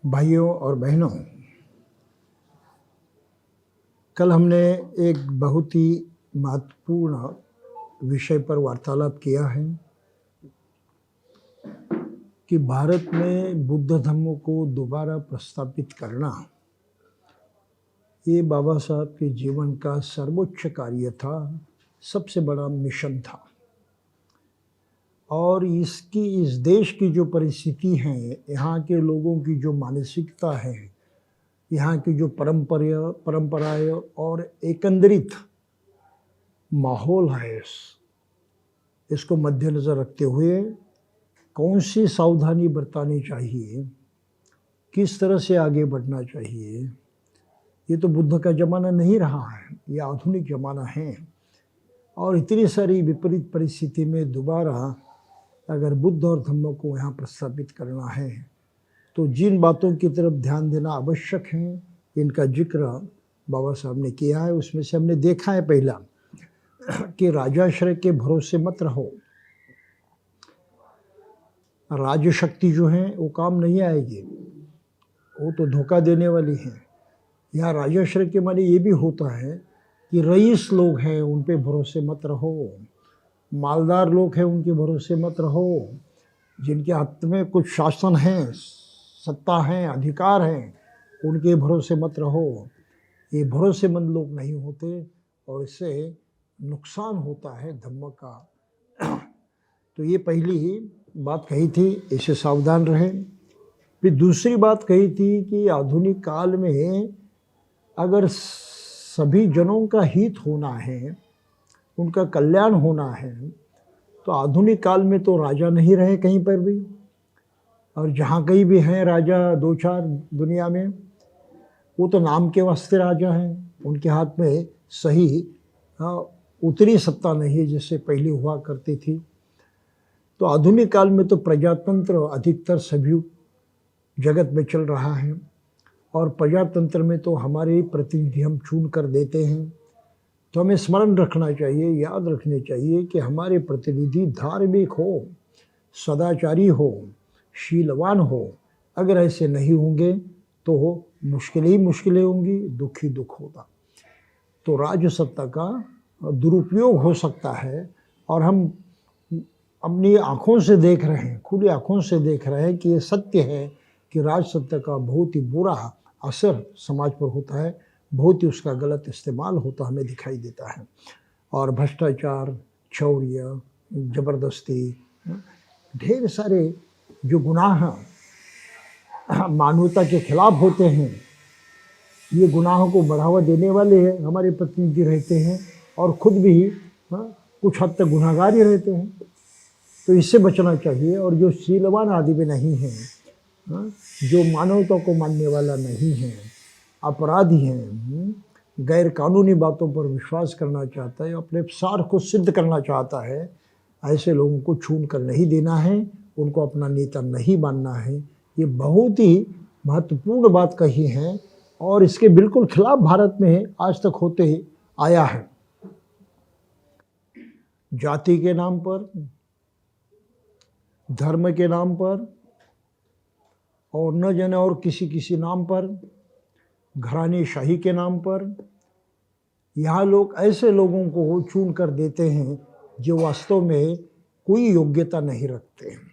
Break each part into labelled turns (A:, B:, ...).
A: भाइयों और बहनों, कल हमने एक बहुत ही महत्वपूर्ण विषय पर वार्तालाप किया है कि भारत में बुद्ध धर्म को दोबारा प्रस्तापित करना ये बाबा साहब के जीवन का सर्वोच्च कार्य था, सबसे बड़ा मिशन था। और इस देश की जो परिस्थिति है, यहाँ के लोगों की जो मानसिकता है, यहाँ की जो परंपराएं और एकंदरित माहौल है, इसको मद्देनज़र रखते हुए कौन सी सावधानी बरतनी चाहिए, किस तरह से आगे बढ़ना चाहिए। ये तो बुद्ध का ज़माना नहीं रहा है, ये आधुनिक ज़माना है। और इतनी सारी विपरीत परिस्थिति में दोबारा अगर बुद्ध और धम्म को यहाँ प्रस्तापित करना है तो जिन बातों की तरफ ध्यान देना आवश्यक है, इनका जिक्र बाबा साहब ने किया है। उसमें से हमने देखा है पहला कि राजाश्रय के भरोसे मत रहो। राजशक्ति जो है वो काम नहीं आएगी, वो तो धोखा देने वाली है। यहाँ राजाश्रय के माने ये भी होता है कि रईस लोग हैं उन पे भरोसे मत रहो, मालदार लोग हैं उनके भरोसे मत रहो, जिनके हाथ में कुछ शासन है, सत्ता है, अधिकार है, उनके भरोसे मत रहो। ये भरोसेमंद लोग नहीं होते और इससे नुकसान होता है धम्म का। तो ये पहली ही बात कही थी, इससे सावधान रहें। फिर दूसरी बात कही थी कि आधुनिक काल में अगर सभी जनों का हित होना है, उनका कल्याण होना है, तो आधुनिक काल में तो राजा नहीं रहे कहीं पर भी। और जहाँ कहीं भी हैं राजा दो चार दुनिया में, वो तो नाम के वास्ते राजा हैं, उनके हाथ में सही उतनी सत्ता नहीं है जैसे पहले हुआ करती थी। तो आधुनिक काल में तो प्रजातंत्र अधिकतर सभी जगत में चल रहा है और प्रजातंत्र में तो हमारे प्रतिनिधि हम चुन कर देते हैं। तो हमें स्मरण रखना चाहिए, याद रखने चाहिए कि हमारे प्रतिनिधि धार्मिक हो, सदाचारी हो, शीलवान हो। अगर ऐसे नहीं होंगे तो मुश्किलें होंगी, दुख ही दुख होगा। तो राजसत्ता का दुरुपयोग हो सकता है और हम अपनी आँखों से देख रहे हैं, खुली आँखों से देख रहे हैं कि ये सत्य है कि राजसत्ता का बहुत ही बुरा असर समाज पर होता है, बहुत ही उसका गलत इस्तेमाल होता हमें दिखाई देता है। और भ्रष्टाचार, चौर्य, ज़बरदस्ती, ढेर सारे जो गुनाह मानवता के खिलाफ होते हैं, ये गुनाहों को बढ़ावा देने वाले हैं हमारे प्रतिनिधि रहते हैं और खुद भी कुछ हद तक गुनाहगार ही रहते हैं। तो इससे बचना चाहिए। और जो शीलवान आदमी नहीं है, जो मानवता को मानने वाला नहीं है, अपराधी हैं, गैर कानूनी बातों पर विश्वास करना चाहता है, अपने सार को सिद्ध करना चाहता है, ऐसे लोगों को छून कर नहीं देना है, उनको अपना नेता नहीं मानना है। ये बहुत ही महत्वपूर्ण बात कही है और इसके बिल्कुल खिलाफ भारत में आज तक होते ही आया है। जाति के नाम पर, धर्म के नाम पर और न जाने और किसी नाम पर, घराने शाही के नाम पर, यहाँ लोग ऐसे लोगों को चुन कर देते हैं जो वास्तव में कोई योग्यता नहीं रखते हैं,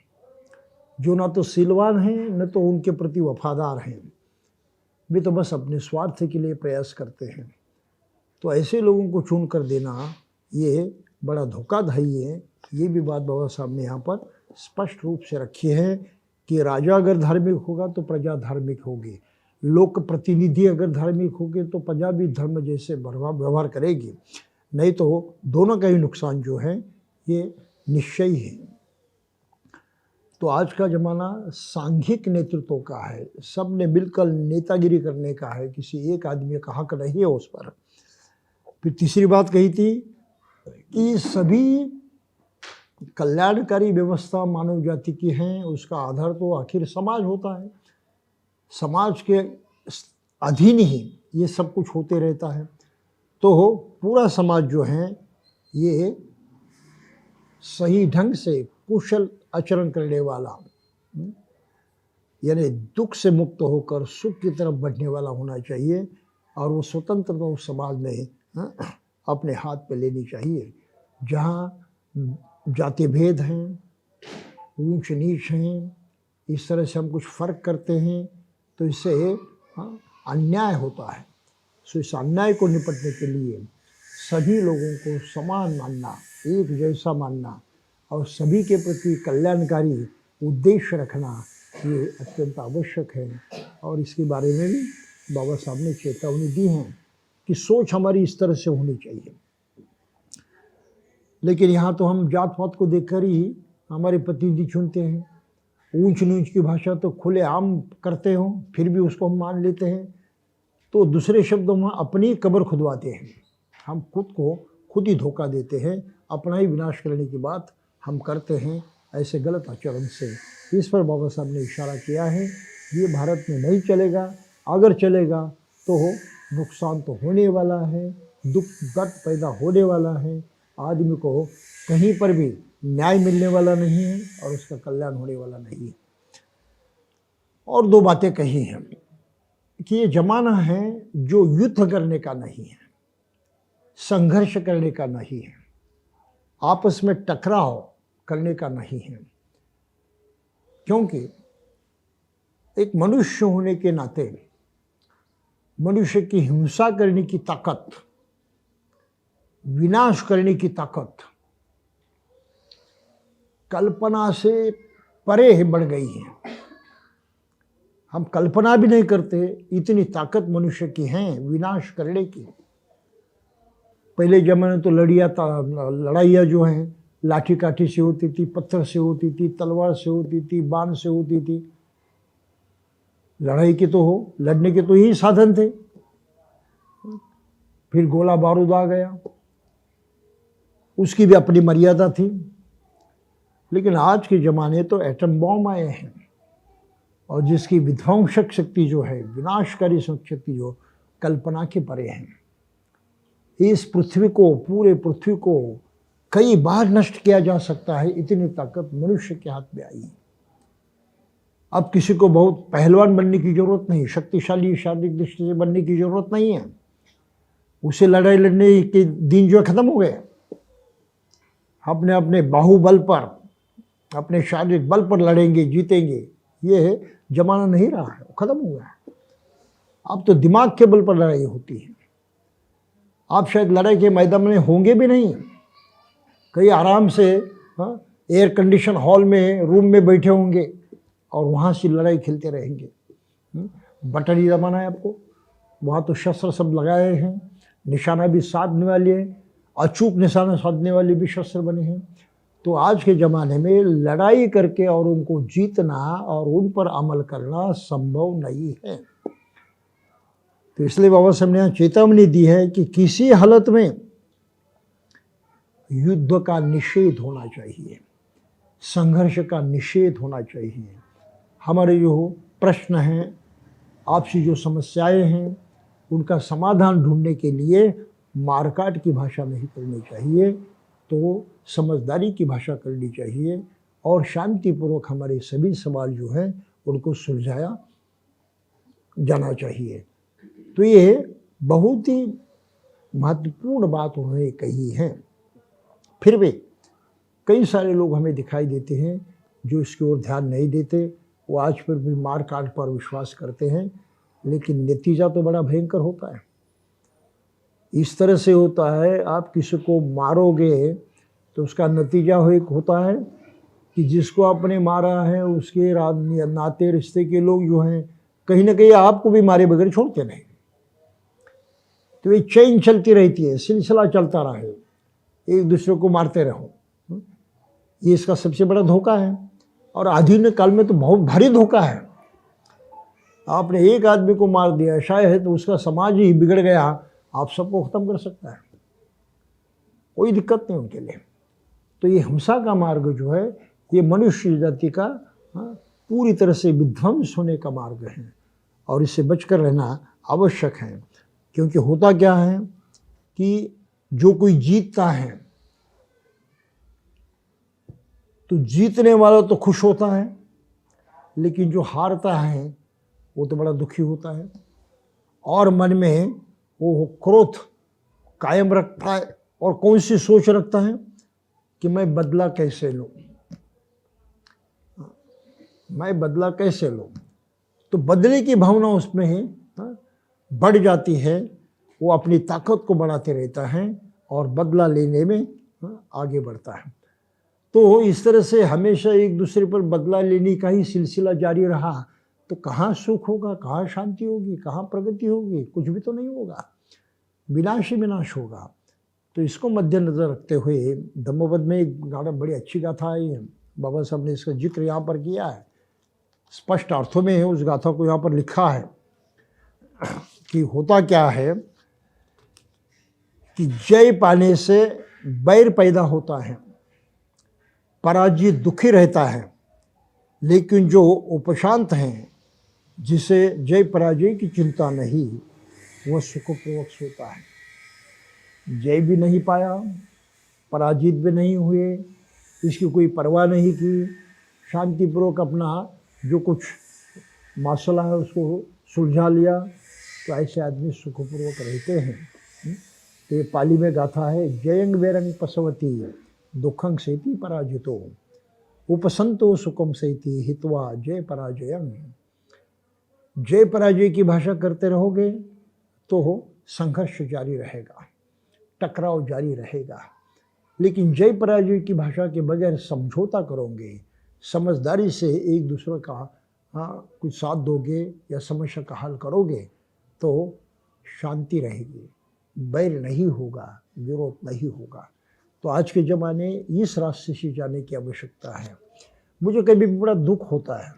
A: जो ना तो शीलवान हैं न तो उनके प्रति वफादार हैं, वे तो बस अपने स्वार्थ के लिए प्रयास करते हैं। तो ऐसे लोगों को चुन कर देना ये बड़ा धोखाधड़ी है। ये भी बात बाबा साहब ने यहाँ पर स्पष्ट रूप से रखी है कि राजा अगर धार्मिक होगा तो प्रजा धार्मिक होगी, लोक प्रतिनिधि अगर धार्मिक होंगे तो प्रजा भी धर्म जैसे व्यवहार करेगी, नहीं तो दोनों का ही नुकसान जो है ये निश्चय है। तो आज का ज़माना सांघिक नेतृत्व का है, सब ने मिलकर नेतागिरी करने का है, किसी एक आदमी का हक नहीं है उस पर। फिर तीसरी बात कही थी कि सभी कल्याणकारी व्यवस्था मानव जाति की हैं, उसका आधार तो आखिर समाज होता है, समाज के अधीन ही ये सब कुछ होते रहता है। तो पूरा समाज जो है ये सही ढंग से कुशल आचरण करने वाला, यानी दुख से मुक्त होकर सुख की तरफ बढ़ने वाला होना चाहिए, और वो स्वतंत्रता उस समाज ने अपने हाथ पे लेनी चाहिए। जहाँ जाति भेद हैं, ऊंच नीच हैं, इस तरह से हम कुछ फ़र्क करते हैं, तो इससे अन्याय होता है। सो इस अन्याय को निपटने के लिए सभी लोगों को समान मानना, एक जैसा मानना और सभी के प्रति कल्याणकारी उद्देश्य रखना, ये अत्यंत आवश्यक है। और इसके बारे में भी बाबा साहब ने चेतावनी दी है कि सोच हमारी इस तरह से होनी चाहिए। लेकिन यहाँ तो हम जात पात को देखकर ही हमारे प्रतिनिधि चुनते हैं। ऊंच नीच की भाषा तो खुले आम करते हो, फिर भी उसको हम मान लेते हैं। तो दूसरे शब्दों में अपनी कब्र खुदवाते हैं, हम खुद को खुद ही धोखा देते हैं, अपना ही विनाश करने की बात हम करते हैं ऐसे गलत आचरण से। इस पर बाबा साहब ने इशारा किया है। ये भारत में नहीं चलेगा, अगर चलेगा तो नुकसान तो होने वाला है, दुख दर्द पैदा होने वाला है, आदमी को कहीं पर भी न्याय मिलने वाला नहीं है और उसका कल्याण होने वाला नहीं है। और दो बातें कही हैं कि ये जमाना है जो युद्ध करने का नहीं है, संघर्ष करने का नहीं है, आपस में टकराव करने का नहीं है। क्योंकि एक मनुष्य होने के नाते मनुष्य की हिंसा करने की ताकत, विनाश करने की ताकत कल्पना से परे बढ़ गई है। हम कल्पना भी नहीं करते, इतनी ताकत मनुष्य की है विनाश करने की। पहले जमाने तो लड़ाइयाँ जो हैं लाठी काठी से होती थी, पत्थर से होती थी, तलवार से होती थी, बाण से होती थी। लड़ाई के तो लड़ने के तो यही साधन थे। फिर गोला बारूद आ गया, उसकी भी अपनी मर्यादा थी। लेकिन आज के ज़माने तो एटम बॉम्ब आए हैं, और जिसकी विध्वंसक शक्ति जो है, विनाशकारी शक्ति जो कल्पना के परे है। इस पृथ्वी को, पूरे पृथ्वी को कई बार नष्ट किया जा सकता है, इतनी ताकत मनुष्य के हाथ में आई है। अब किसी को बहुत पहलवान बनने की जरूरत नहीं, शक्तिशाली शारीरिक दृष्टि से बनने की जरूरत नहीं है। उसे लड़ाई लड़ने के दिन जो खत्म हो गए। अपने अपने बाहुबल पर, अपने शारीरिक बल पर लड़ेंगे, जीतेंगे, ये जमाना नहीं रहा है, खत्म हो गया। अब तो दिमाग के बल पर लड़ाई होती है। आप शायद लड़ाई के मैदान में होंगे भी नहीं, कहीं आराम से एयर कंडीशन हॉल में रूम में बैठे होंगे और वहाँ से लड़ाई खेलते रहेंगे। बटरी ज़माना है आपको, वहाँ तो शस्त्र सब लगाए हैं, निशाना भी साधने वाले हैं, अचूक निशाना साधने वाले भी शस्त्र बने हैं। तो आज के ज़माने में लड़ाई करके और उनको जीतना और उन पर अमल करना संभव नहीं है। तो इसलिए बाबा साहब ने चेतावनी दी है कि किसी हालत में युद्ध का निषेध होना चाहिए, संघर्ष का निषेध होना चाहिए। हमारे जो प्रश्न हैं, आपसी जो समस्याएं हैं, उनका समाधान ढूंढने के लिए मारकाट की भाषा नहीं करनी चाहिए, तो समझदारी की भाषा करनी चाहिए और शांतिपूर्वक हमारे सभी सवाल जो हैं उनको सुलझाया जाना चाहिए। तो ये बहुत ही महत्वपूर्ण बात उन्होंने कही है। फिर भी कई सारे लोग हमें दिखाई देते हैं जो इसकी ओर ध्यान नहीं देते, वो आज फिर भी मार काट पर विश्वास करते हैं, लेकिन नतीजा तो बड़ा भयंकर होता है। इस तरह से होता है, आप किसी को मारोगे तो उसका नतीजा होता है कि जिसको आपने मारा है उसके नाते रिश्ते के लोग जो हैं कहीं ना कहीं आपको भी मारे बगैर छोड़ते नहीं। तो ये चेन चलती रहती है, सिलसिला चलता रहे, एक दूसरे को मारते रहो। ये इसका सबसे बड़ा धोखा है, और आधुनिक काल में तो बहुत भारी धोखा है। आपने एक आदमी को मार दिया, शायद तो उसका समाज ही बिगड़ गया, आप सबको खत्म कर सकता है, कोई दिक्कत नहीं उनके लिए। तो ये हिंसा का मार्ग जो है, ये मनुष्य जाति का पूरी तरह से विध्वंस होने का मार्ग है, और इससे बचकर रहना आवश्यक है। क्योंकि होता क्या है कि जो कोई जीतता है तो जीतने वाला तो खुश होता है, लेकिन जो हारता है वो तो बड़ा दुखी होता है और मन में वो क्रोध कायम रखता है और कौन सी सोच रखता है कि मैं बदला कैसे लूँ, मैं बदला कैसे लूँ। तो बदले की भावना उसमें है, बढ़ जाती है, वो अपनी ताकत को बढ़ाते रहता है और बदला लेने में आगे बढ़ता है। तो इस तरह से हमेशा एक दूसरे पर बदला लेने का ही सिलसिला जारी रहा तो कहाँ सुख होगा, कहाँ शांति होगी, कहाँ प्रगति होगी, कुछ भी तो नहीं होगा, विनाश ही विनाश होगा। तो इसको मद्देनजर रखते हुए धम्मपद में एक गाना, बड़ी अच्छी गाथा है, बाबा साहब ने इसका जिक्र यहाँ पर किया है, स्पष्ट अर्थों में है, उस गाथा को यहाँ पर लिखा है कि होता क्या है कि जय पाने से बैर पैदा होता है, पराजित दुखी रहता है, लेकिन जो उपशांत हैं, जिसे जय पराजय की चिंता नहीं, वह सुखपूर्वक सोता है। जय भी नहीं पाया, पराजित भी नहीं हुए, इसकी कोई परवाह नहीं की, शांतिपूर्वक अपना जो कुछ मसला है उसको सुलझा लिया, तो ऐसे आदमी सुखपूर्वक रहते हैं। तो ये पाली में गाथा है, जयंग वेरंग पसवती दुखंग सेती पराजितो उपसंतो सुखम सेती हित्वा जय पराजयंग। जय पराजय की भाषा करते रहोगे तो संघर्ष जारी रहेगा, टकराव जारी रहेगा, लेकिन जय पराजय की भाषा के बगैर समझौता करोगे, समझदारी से एक दूसरे का कुछ साथ दोगे या समस्या का हल करोगे तो शांति रहेगी, बैर नहीं होगा, विरोध नहीं होगा। तो आज के ज़माने इस रास्ते से जाने की आवश्यकता है। मुझे कभी भी बड़ा दुख होता है,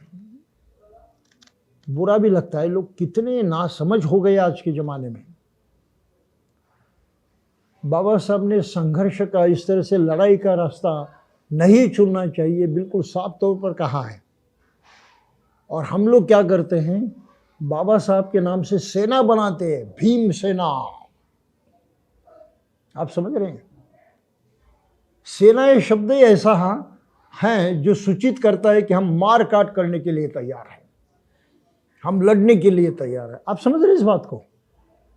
A: बुरा भी लगता है, लोग कितने नासमझ हो गए आज के ज़माने में। बाबा साहब ने संघर्ष का, इस तरह से लड़ाई का रास्ता नहीं चुनना चाहिए, बिल्कुल साफ तौर पर कहा है। और हम लोग क्या करते हैं, बाबा साहब के नाम से सेना बनाते हैं, भीम सेना। आप समझ रहे हैं, सेना ये शब्द ही ऐसा है जो सूचित करता है कि हम मार काट करने के लिए तैयार हैं, हम लड़ने के लिए तैयार हैं। आप समझ रहे हैं इस बात को,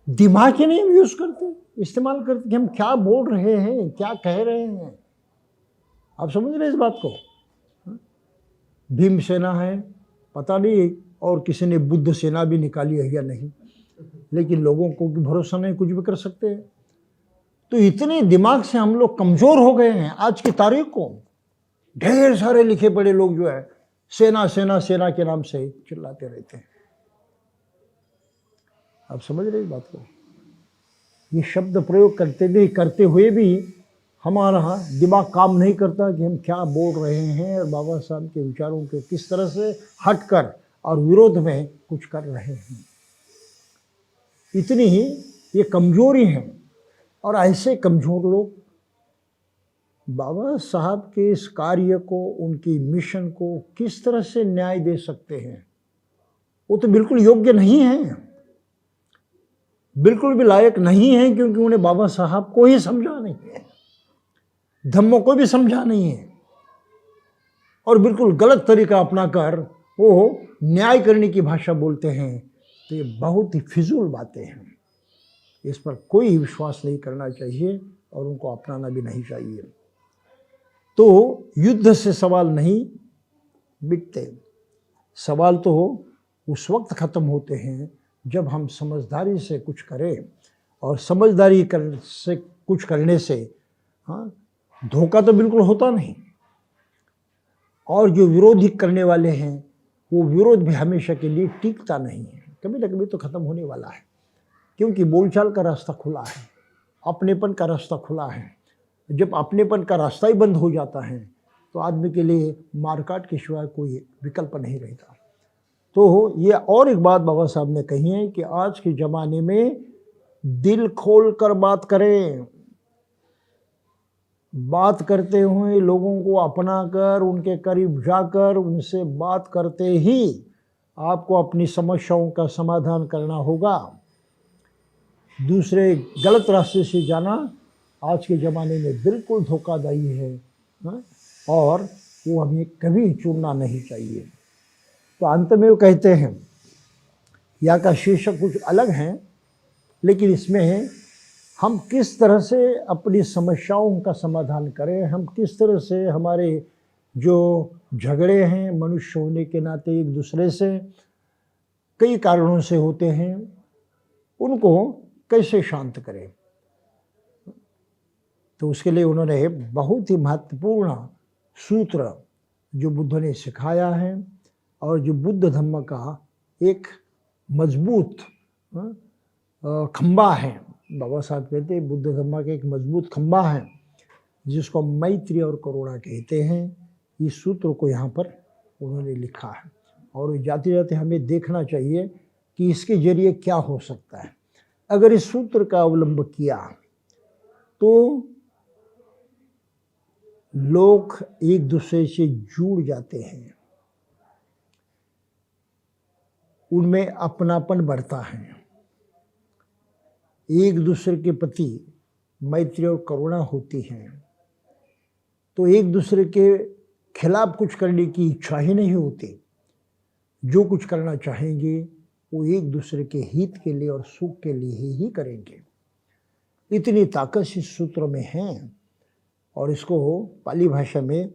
A: दिमाग ही नहीं हम यूज करते, इस्तेमाल करते कि हम क्या बोल रहे हैं, क्या कह रहे हैं। आप समझ रहे हैं इस बात को। भीम सेना है, पता नहीं और किसी ने बुद्ध सेना भी निकाली है या नहीं, लेकिन लोगों को भरोसा नहीं, कुछ भी कर सकते हैं। तो इतने दिमाग से हम लोग कमज़ोर हो गए हैं। आज की तारीख को ढेर सारे लिखे पढ़े लोग जो है सेना सेना सेना के नाम से चिल्लाते रहते हैं। आप समझ रहे इस बात को। ये शब्द प्रयोग करते हुए भी हमारा दिमाग काम नहीं करता कि हम क्या बोल रहे हैं और बाबा साहब के विचारों के किस तरह से हटकर और विरोध में कुछ कर रहे हैं। इतनी ही ये कमजोरी है। और ऐसे कमज़ोर लोग बाबा साहब के इस कार्य को, उनकी मिशन को किस तरह से न्याय दे सकते हैं। वो तो बिल्कुल योग्य नहीं है, बिल्कुल भी लायक नहीं है, क्योंकि उन्हें बाबा साहब को ही समझा नहीं है, धम्मों को भी समझा नहीं है, और बिल्कुल गलत तरीका अपनाकर वो न्याय करने की भाषा बोलते हैं। तो ये बहुत ही फिजूल बातें हैं, इस पर कोई विश्वास नहीं करना चाहिए और उनको अपनाना भी नहीं चाहिए। तो युद्ध से सवाल नहीं मिटते, सवाल तो उस वक्त ख़त्म होते हैं जब हम समझदारी से कुछ करें, और समझदारी से कुछ करने से धोखा तो बिल्कुल होता नहीं, और जो विरोधी करने वाले हैं वो विरोध भी हमेशा के लिए टिकता नहीं है, कभी ना कभी तो ख़त्म होने वाला है, क्योंकि बोलचाल का रास्ता खुला है, अपनेपन का रास्ता खुला है। जब अपनेपन का रास्ता ही बंद हो जाता है तो आदमी के लिए मारकाट के सिवाय कोई विकल्प नहीं रहता। तो ये और एक बात बाबा साहब ने कही है कि आज के ज़माने में दिल खोल कर बात करें, बात करते हुए लोगों को अपना कर, उनके करीब जाकर उनसे बात करते ही आपको अपनी समस्याओं का समाधान करना होगा। दूसरे गलत रास्ते से जाना आज के ज़माने में बिल्कुल धोखादायी है, और वो हमें कभी चुनना नहीं चाहिए। तो अंत में वो कहते हैं, यहाँ का शीर्षक कुछ अलग है, लेकिन इसमें हम किस तरह से अपनी समस्याओं का समाधान करें, हम किस तरह से हमारे जो झगड़े हैं मनुष्य होने के नाते एक दूसरे से कई कारणों से होते हैं, उनको कैसे शांत करें। तो उसके लिए उन्होंने बहुत ही महत्वपूर्ण सूत्र जो बुद्ध ने सिखाया है और जो बुद्ध धम्म का एक मजबूत खंबा है। बाबा साहब कहते हैं बुद्ध धम्म का एक मजबूत खंबा है जिसको मैत्री और करुणा कहते हैं। इस सूत्र को यहाँ पर उन्होंने लिखा है और जाते जाते हमें देखना चाहिए कि इसके जरिए क्या हो सकता है। अगर इस सूत्र का अवलंब किया तो लोग एक दूसरे से जुड़ जाते हैं, उनमें अपनापन बढ़ता है, एक दूसरे के प्रति मैत्री और करुणा होती है, तो एक दूसरे के खिलाफ कुछ करने की इच्छा ही नहीं होती। जो कुछ करना चाहेंगे वो एक दूसरे के हित के लिए और सुख के लिए ही करेंगे। इतनी ताकत इस सूत्र में है और इसको पाली भाषा में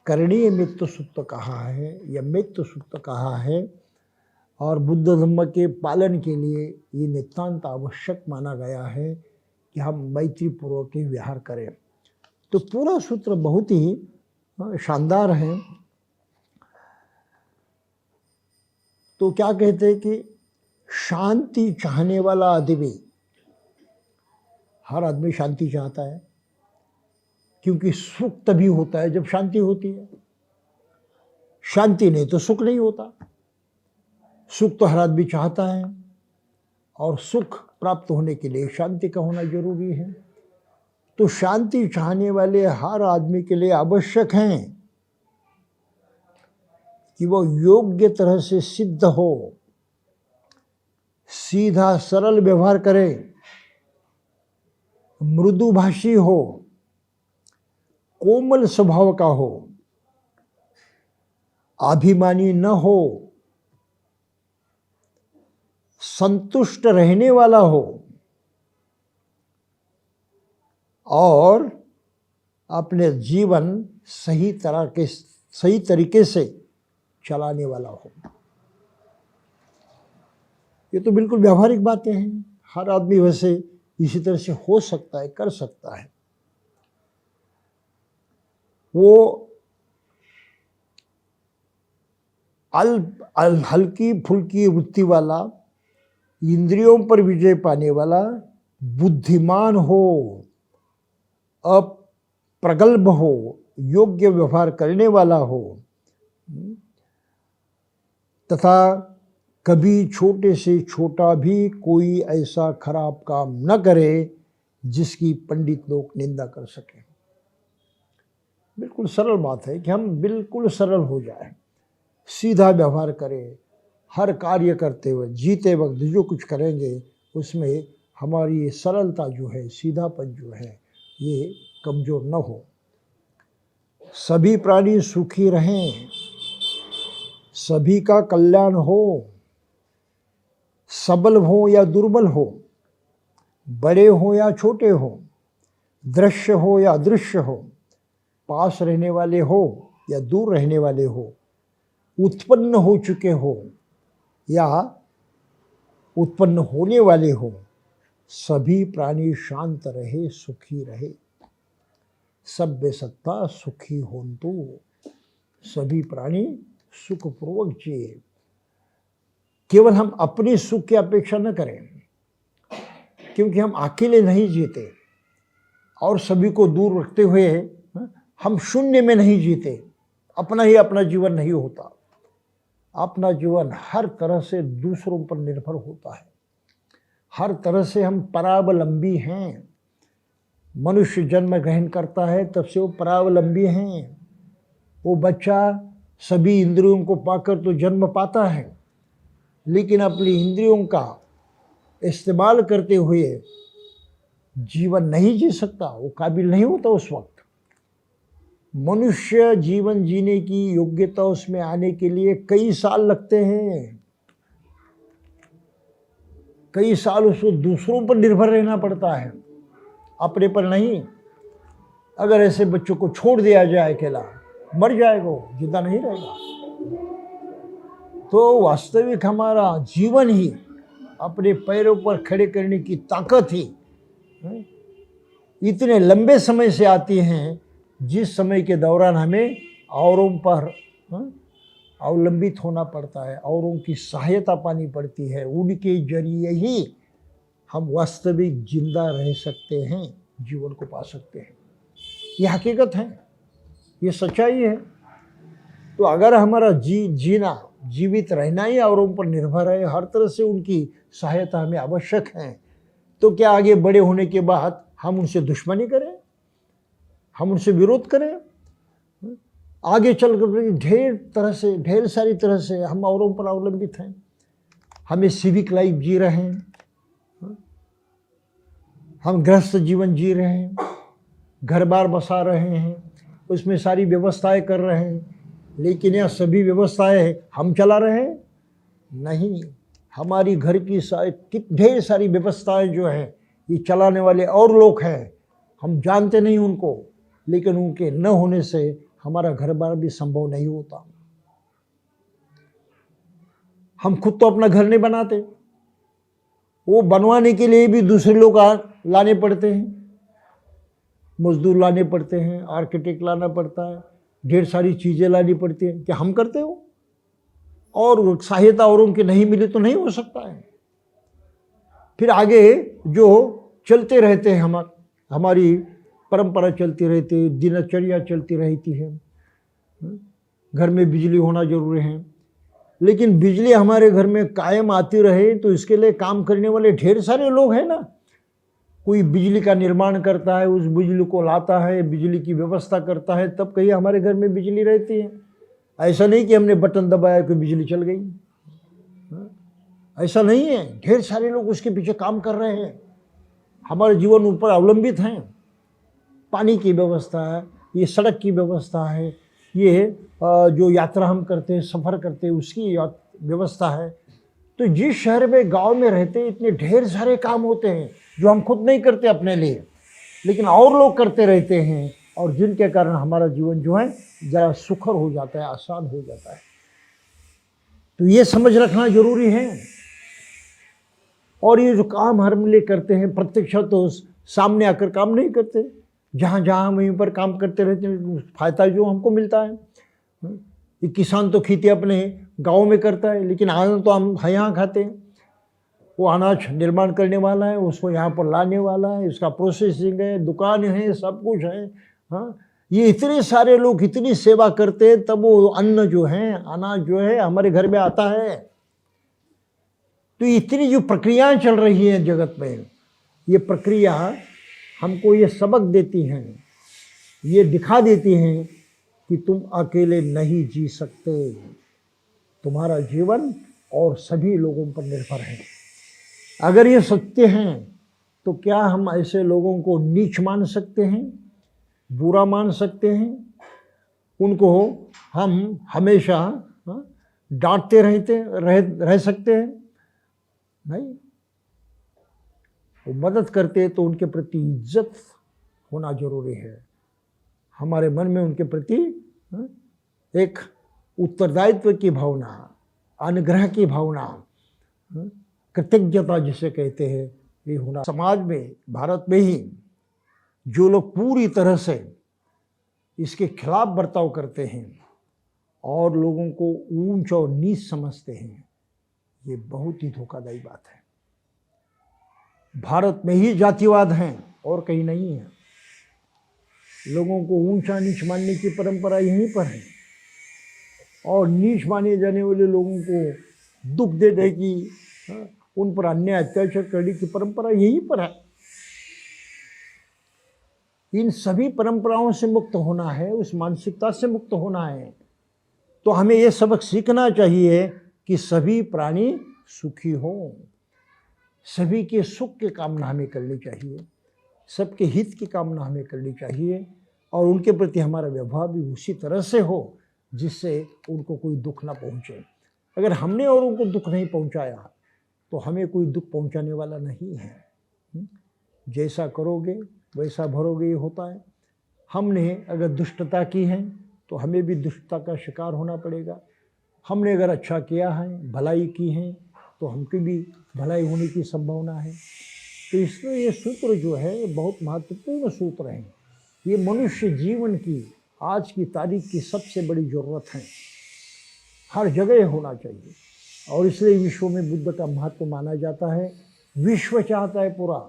A: करणीय मित्र सूत्र कहा है या मित्र सूत्र कहा है और बुद्ध धम्म के पालन के लिए ये नितांत आवश्यक माना गया है कि हम मैत्री पूर्वक ही व्यवहार करें। तो पूरा सूत्र बहुत ही शानदार है। तो क्या कहते हैं कि शांति चाहने वाला आदमी, हर आदमी शांति चाहता है क्योंकि सुख तभी होता है जब शांति होती है। शांति नहीं तो सुख नहीं होता। सुख तो हर आदमी चाहता है और सुख प्राप्त होने के लिए शांति का होना जरूरी है। तो शांति चाहने वाले हर आदमी के लिए आवश्यक है कि वो योग्य तरह से सिद्ध हो, सीधा सरल व्यवहार करे, मृदुभाषी हो, कोमल स्वभाव का हो, अभिमानी न हो, संतुष्ट रहने वाला हो और अपने जीवन सही तरीके से चलाने वाला हो। ये तो बिल्कुल व्यावहारिक बातें हैं। हर आदमी वैसे इसी तरह से हो सकता है, कर सकता है। वो हल्की फुल्की वृत्ति वाला, इंद्रियों पर विजय पाने वाला, बुद्धिमान हो, अप्रगल्भ हो, योग्य व्यवहार करने वाला हो तथा कभी छोटे से छोटा भी कोई ऐसा खराब काम न करे जिसकी पंडित लोग निंदा कर सकें। बिल्कुल सरल बात है कि हम बिल्कुल सरल हो जाए, सीधा व्यवहार करें। हर कार्य करते हुए जीते वक्त जो कुछ करेंगे उसमें हमारी ये सरलता जो है, सीधापन जो है, ये कमज़ोर न हो। सभी प्राणी सुखी रहें, सभी का कल्याण हो, सबल हो या दुर्बल हो, बड़े हो या छोटे हो, दृश्य हो या अदृश्य हो, पास रहने वाले हो या दूर रहने वाले हो, उत्पन्न हो चुके हो या उत्पन्न होने वाले हो, सभी प्राणी शांत रहे, सुखी रहे। सभ्य सत्ता सुखी होन्तु। सभी प्राणी सुखपूर्वक जिए। केवल हम अपने सुख की अपेक्षा न करें, क्योंकि हम अकेले नहीं जीते और सभी को दूर रखते हुए हम शून्य में नहीं जीते। अपना ही अपना जीवन नहीं होता। अपना जीवन हर तरह से दूसरों पर निर्भर होता है। हर तरह से हम परावलंबी हैं। मनुष्य जन्म ग्रहण करता है तब से वो परावलंबी हैं। वो बच्चा सभी इंद्रियों को पाकर तो जन्म पाता है, लेकिन अपनी इंद्रियों का इस्तेमाल करते हुए जीवन नहीं जी सकता। वो काबिल नहीं होता उस वक्त। मनुष्य जीवन जीने की योग्यता उसमें आने के लिए कई साल लगते हैं, कई साल उसको दूसरों पर निर्भर रहना पड़ता है, अपने पर नहीं। अगर ऐसे बच्चों को छोड़ दिया जाए अकेला, मर जाएगा वो, जिंदा नहीं रहेगा। तो वास्तविक हमारा जीवन ही अपने पैरों पर खड़े करने की ताकत ही इतने लंबे समय से आती हैं, जिस समय के दौरान हमें औरों पर अवलंबित होना पड़ता है, औरों की सहायता पानी पड़ती है। उनके जरिए ही हम वास्तविक जिंदा रह सकते हैं, जीवन को पा सकते हैं। ये हकीकत है, ये सच्चाई है। तो अगर हमारा जीना, जीवित रहना ही औरों पर निर्भर है, हर तरह से उनकी सहायता हमें आवश्यक है, तो क्या आगे बड़े होने के बाद हम उनसे दुश्मनी करें, हम उनसे विरोध करें? आगे चलकर ढेर सारी तरह से हम औरों पर अवलंबित हैं। हमें सिविक लाइफ जी रहे हैं, हम गृहस्थ जीवन जी रहे हैं, घर बार बसा रहे हैं, उसमें सारी व्यवस्थाएं कर रहे हैं, लेकिन यह सभी व्यवस्थाएं हम चला रहे हैं? नहीं। हमारी घर की ढेर सारी व्यवस्थाएं जो हैं, ये चलाने वाले और लोग हैं, हम जानते नहीं उनको, लेकिन उनके न होने से हमारा घर बार भी संभव नहीं होता। हम खुद तो अपना घर नहीं बनाते, वो बनवाने के लिए भी दूसरे लोग लाने पड़ते हैं, मजदूर लाने पड़ते हैं, आर्किटेक्ट लाना पड़ता है, ढेर सारी चीज़ें लानी पड़ती हैं। क्या हम करते हो? और सहायता औरों की नहीं मिले तो नहीं हो सकता है। फिर आगे जो चलते रहते हैं, हमारी परंपरा चलती रहती है, दिनचर्या चलती रहती है। घर में बिजली होना जरूरी है, लेकिन बिजली हमारे घर में कायम आती रहे तो इसके लिए काम करने वाले ढेर सारे लोग हैं ना। कोई बिजली का निर्माण करता है, उस बिजली को लाता है, बिजली की व्यवस्था करता है, तब कहीं हमारे घर में बिजली रहती है। ऐसा नहीं कि हमने बटन दबाया कि बिजली चल गई, ऐसा नहीं है। ढेर सारे लोग उसके पीछे काम कर रहे हैं, हमारे जीवन ऊपर अवलंबित हैं। पानी की व्यवस्था है, ये सड़क की व्यवस्था है, ये जो यात्रा हम करते हैं, सफ़र करते हैं, उसकी व्यवस्था है। तो जिस शहर में, गांव में रहते हैं, इतने ढेर सारे काम होते हैं जो हम खुद नहीं करते अपने लिए, लेकिन और लोग करते रहते हैं, और जिनके कारण हमारा जीवन जो है ज़रा सुखर हो जाता है, आसान हो जाता है। तो ये समझ रखना जरूरी है। और ये जो काम हम लिए करते हैं, प्रत्यक्ष तो सामने आकर काम नहीं करते, जहाँ जहाँ हम वहीं पर काम करते रहते हैं, फायदा जो हमको मिलता है। ये किसान तो खेती अपने गांव में करता है, लेकिन अनाज तो हम यहाँ खाते हैं। वो अनाज निर्माण करने वाला है, उसको यहाँ पर लाने वाला है, इसका प्रोसेसिंग है, दुकान है, सब कुछ है। हाँ, ये इतने सारे लोग इतनी सेवा करते हैं, तब वो अन्न जो है, अनाज जो है हमारे घर में आता है। तो इतनी जो प्रक्रियाएं चल रही हैं जगत में, ये प्रक्रिया हमको ये सबक देती हैं, ये दिखा देती हैं कि तुम अकेले नहीं जी सकते, तुम्हारा जीवन और सभी लोगों पर निर्भर है। अगर ये सत्य हैं तो क्या हम ऐसे लोगों को नीच मान सकते हैं, बुरा मान सकते हैं? उनको हम हमेशा डांटते रह सकते हैं? नहीं। वो मदद करते तो उनके प्रति इज्जत होना जरूरी है। हमारे मन में उनके प्रति एक उत्तरदायित्व की भावना, अनुग्रह की भावना, कृतज्ञता जिसे कहते हैं, ये होना। समाज में, भारत में ही जो लोग पूरी तरह से इसके खिलाफ बर्ताव करते हैं और लोगों को ऊंच और नीच समझते हैं, ये बहुत ही धोखादायी बात है। भारत में ही जातिवाद है और कहीं नहीं है। लोगों को ऊंचा नीच मानने की परंपरा यहीं पर है, और नीच माने जाने वाले लोगों को दुख देने की, उन पर अन्याय अत्याचार करने की परंपरा यहीं पर है। इन सभी परंपराओं से मुक्त होना है, उस मानसिकता से मुक्त होना है। तो हमें यह सबक सीखना चाहिए कि सभी प्राणी सुखी हों, सभी के सुख की कामना हमें करनी चाहिए, सबके हित की कामना हमें करनी चाहिए, और उनके प्रति हमारा व्यवहार भी उसी तरह से हो जिससे उनको कोई दुख ना पहुँचे। अगर हमने और उनको दुख नहीं पहुँचाया तो हमें कोई दुख पहुँचाने वाला नहीं है। जैसा करोगे वैसा भरोगे, ये होता है। हमने अगर दुष्टता की है तो हमें भी दुष्टता का शिकार होना पड़ेगा। हमने अगर अच्छा किया है, भलाई की है, तो हमकी भी भलाई होने की संभावना है। तो इसलिए ये सूत्र जो है ये बहुत महत्वपूर्ण सूत्र हैं। ये मनुष्य जीवन की आज की तारीख की सबसे बड़ी ज़रूरत है, हर जगह होना चाहिए। और इसलिए विश्व में बुद्ध का महत्व माना जाता है। विश्व चाहता है पूरा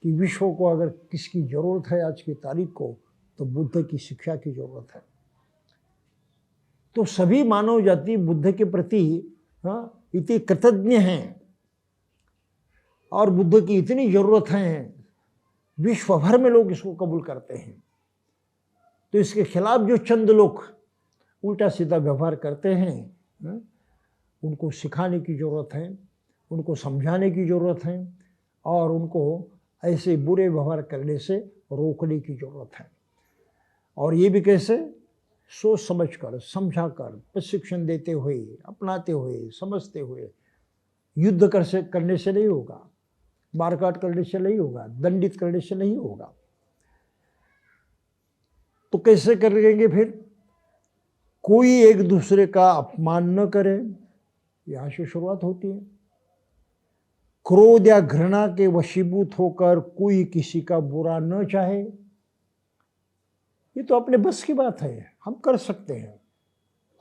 A: कि विश्व को अगर किसकी ज़रूरत है आज की तारीख को, तो बुद्ध की शिक्षा की ज़रूरत है। तो सभी मानव जाति बुद्ध के प्रति इतनी कृतज्ञ हैं और बुद्ध की इतनी ज़रूरत है, विश्व भर में लोग इसको कबूल करते हैं। तो इसके खिलाफ जो चंद लोग उल्टा सीधा व्यवहार करते हैं, उनको सिखाने की ज़रूरत है, उनको समझाने की ज़रूरत है और उनको ऐसे बुरे व्यवहार करने से रोकने की ज़रूरत है। और ये भी कैसे? सोच समझ कर, समझा कर, प्रशिक्षण देते हुए, अपनाते हुए, समझते हुए। युद्ध करने से नहीं होगा, मारकाट करने से नहीं होगा, दंडित करने से नहीं होगा। तो कैसे करेंगे फिर? कोई एक दूसरे का अपमान न करे, यहाँ से शुरुआत होती है। क्रोध या घृणा के वशीभूत होकर कोई किसी का बुरा न चाहे, ये तो अपने बस की बात है, हम कर सकते हैं,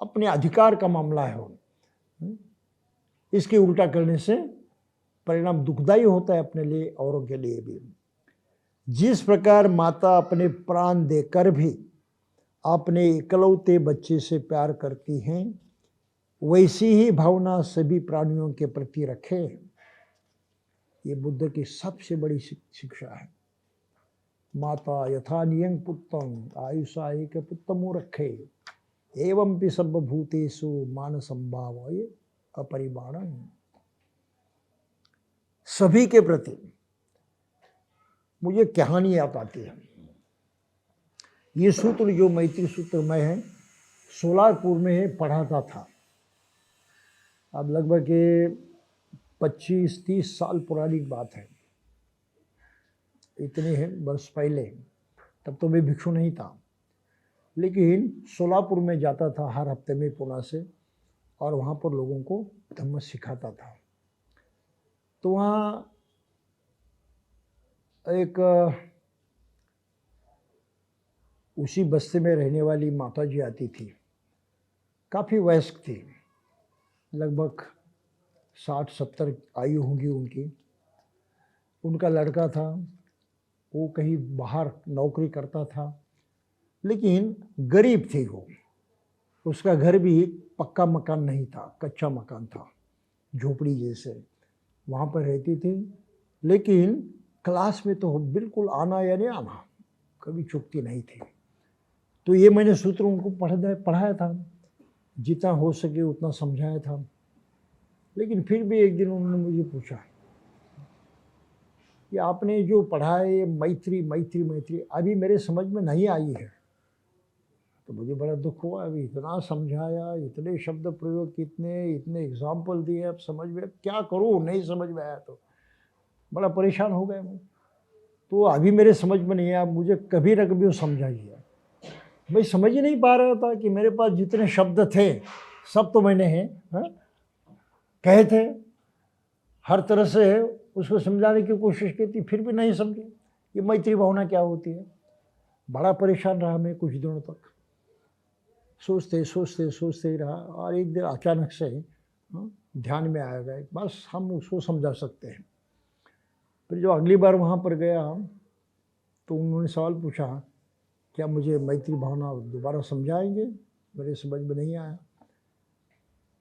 A: अपने अधिकार का मामला है। इसके उल्टा करने से परिणाम दुखदायी होता है अपने लिए, औरों के लिए भी। जिस प्रकार माता अपने प्राण देकर भी अपने इकलौते बच्चे से प्यार करती हैं, वैसी ही भावना सभी प्राणियों के प्रति रखे। ये बुद्ध की सबसे बड़ी शिक्षा है। माता यथा नियंग पुत्रं आयुषा एक पुत्रमो रखे, एवं भी सर्वभूतेषु मान संभावये अपरिमाणं। सभी के प्रति मुझे कहानी याद आती है। ये सूत्र जो मैत्री सूत्र में है, सोलापुर में पढ़ाता था। अब लगभग 25-30 साल पुरानी बात है, इतने हैं वर्ष पहले। तब तो मैं भिक्षु नहीं था, लेकिन सोलापुर में जाता था हर हफ्ते में पुणे से, और वहाँ पर लोगों को धम्म सिखाता था। तो वहाँ एक उसी बस्ती में रहने वाली माता जी आती थी, काफ़ी वयस्क थी, लगभग 60-70 आयु होगी उनकी। उनका लड़का था, वो कहीं बाहर नौकरी करता था, लेकिन गरीब थी वो। उसका घर भी पक्का मकान नहीं था, कच्चा मकान था, झोपड़ी जैसे, वहाँ पर रहती थी। लेकिन क्लास में तो बिल्कुल आना यानी आना, कभी चूकती नहीं थी। तो ये मैंने सूत्र उनको पढ़ाया था, जितना हो सके उतना समझाया था। लेकिन फिर भी एक दिन उन्होंने मुझे पूछा कि आपने जो पढ़ा है ये मैत्री मैत्री मैत्री अभी मेरे समझ में नहीं आई है। तो मुझे बड़ा दुख हुआ। अभी इतना समझाया, इतने शब्द प्रयोग, इतने एग्जाम्पल दिए, अब समझ में क्या करूँ, नहीं समझ में आया तो बड़ा परेशान हो गया मैं। तो अभी मेरे समझ में नहीं आया, मुझे कभी न कभी वो समझाइए। मैं समझ ही नहीं पा रहा था कि मेरे पास जितने शब्द थे सब तो मैंने कहे थे, हर तरह से उसको समझाने की कोशिश की थी, फिर भी नहीं समझे ये मैत्री भावना क्या होती है। बड़ा परेशान रहा मैं कुछ दिनों तक, सोचते सोचते सोचते ही रहा। और एक दिन अचानक से ध्यान में आ गया, बस हम उसको समझा सकते हैं। फिर जो अगली बार वहाँ पर गया तो उन्होंने सवाल पूछा, क्या मुझे मैत्री भावना दोबारा समझाएंगे, मेरे समझ में नहीं आया।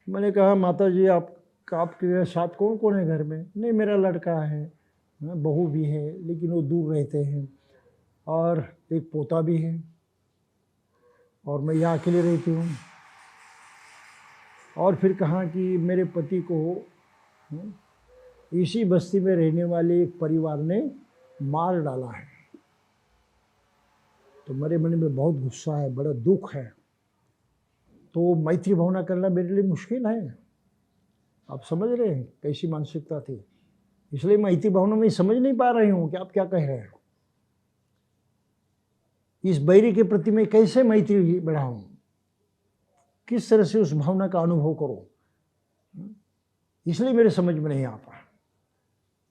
A: मैंने कहा, माता जी आपके साथ कौन कौन है घर में? नहीं, मेरा लड़का है, बहू भी है, लेकिन वो दूर रहते हैं, और एक पोता भी है, और मैं यहाँ अकेले रहती हूँ। और फिर कहा कि मेरे पति को इसी बस्ती में रहने वाले एक परिवार ने मार डाला है। तो मेरे मन में बहुत गुस्सा है, बड़ा दुख है, तो मैत्री भावना करना मेरे लिए मुश्किल है। आप समझ रहे हैं कैसी मानसिकता थी। इसलिए मैत्री भावना में समझ नहीं पा रही हूँ कि आप क्या कह रहे हैं। इस बैरी के प्रति मैं कैसे मैत्री बढ़ाऊं, किस तरह से उस भावना का अनुभव करूं, इसलिए मेरे समझ में नहीं आता।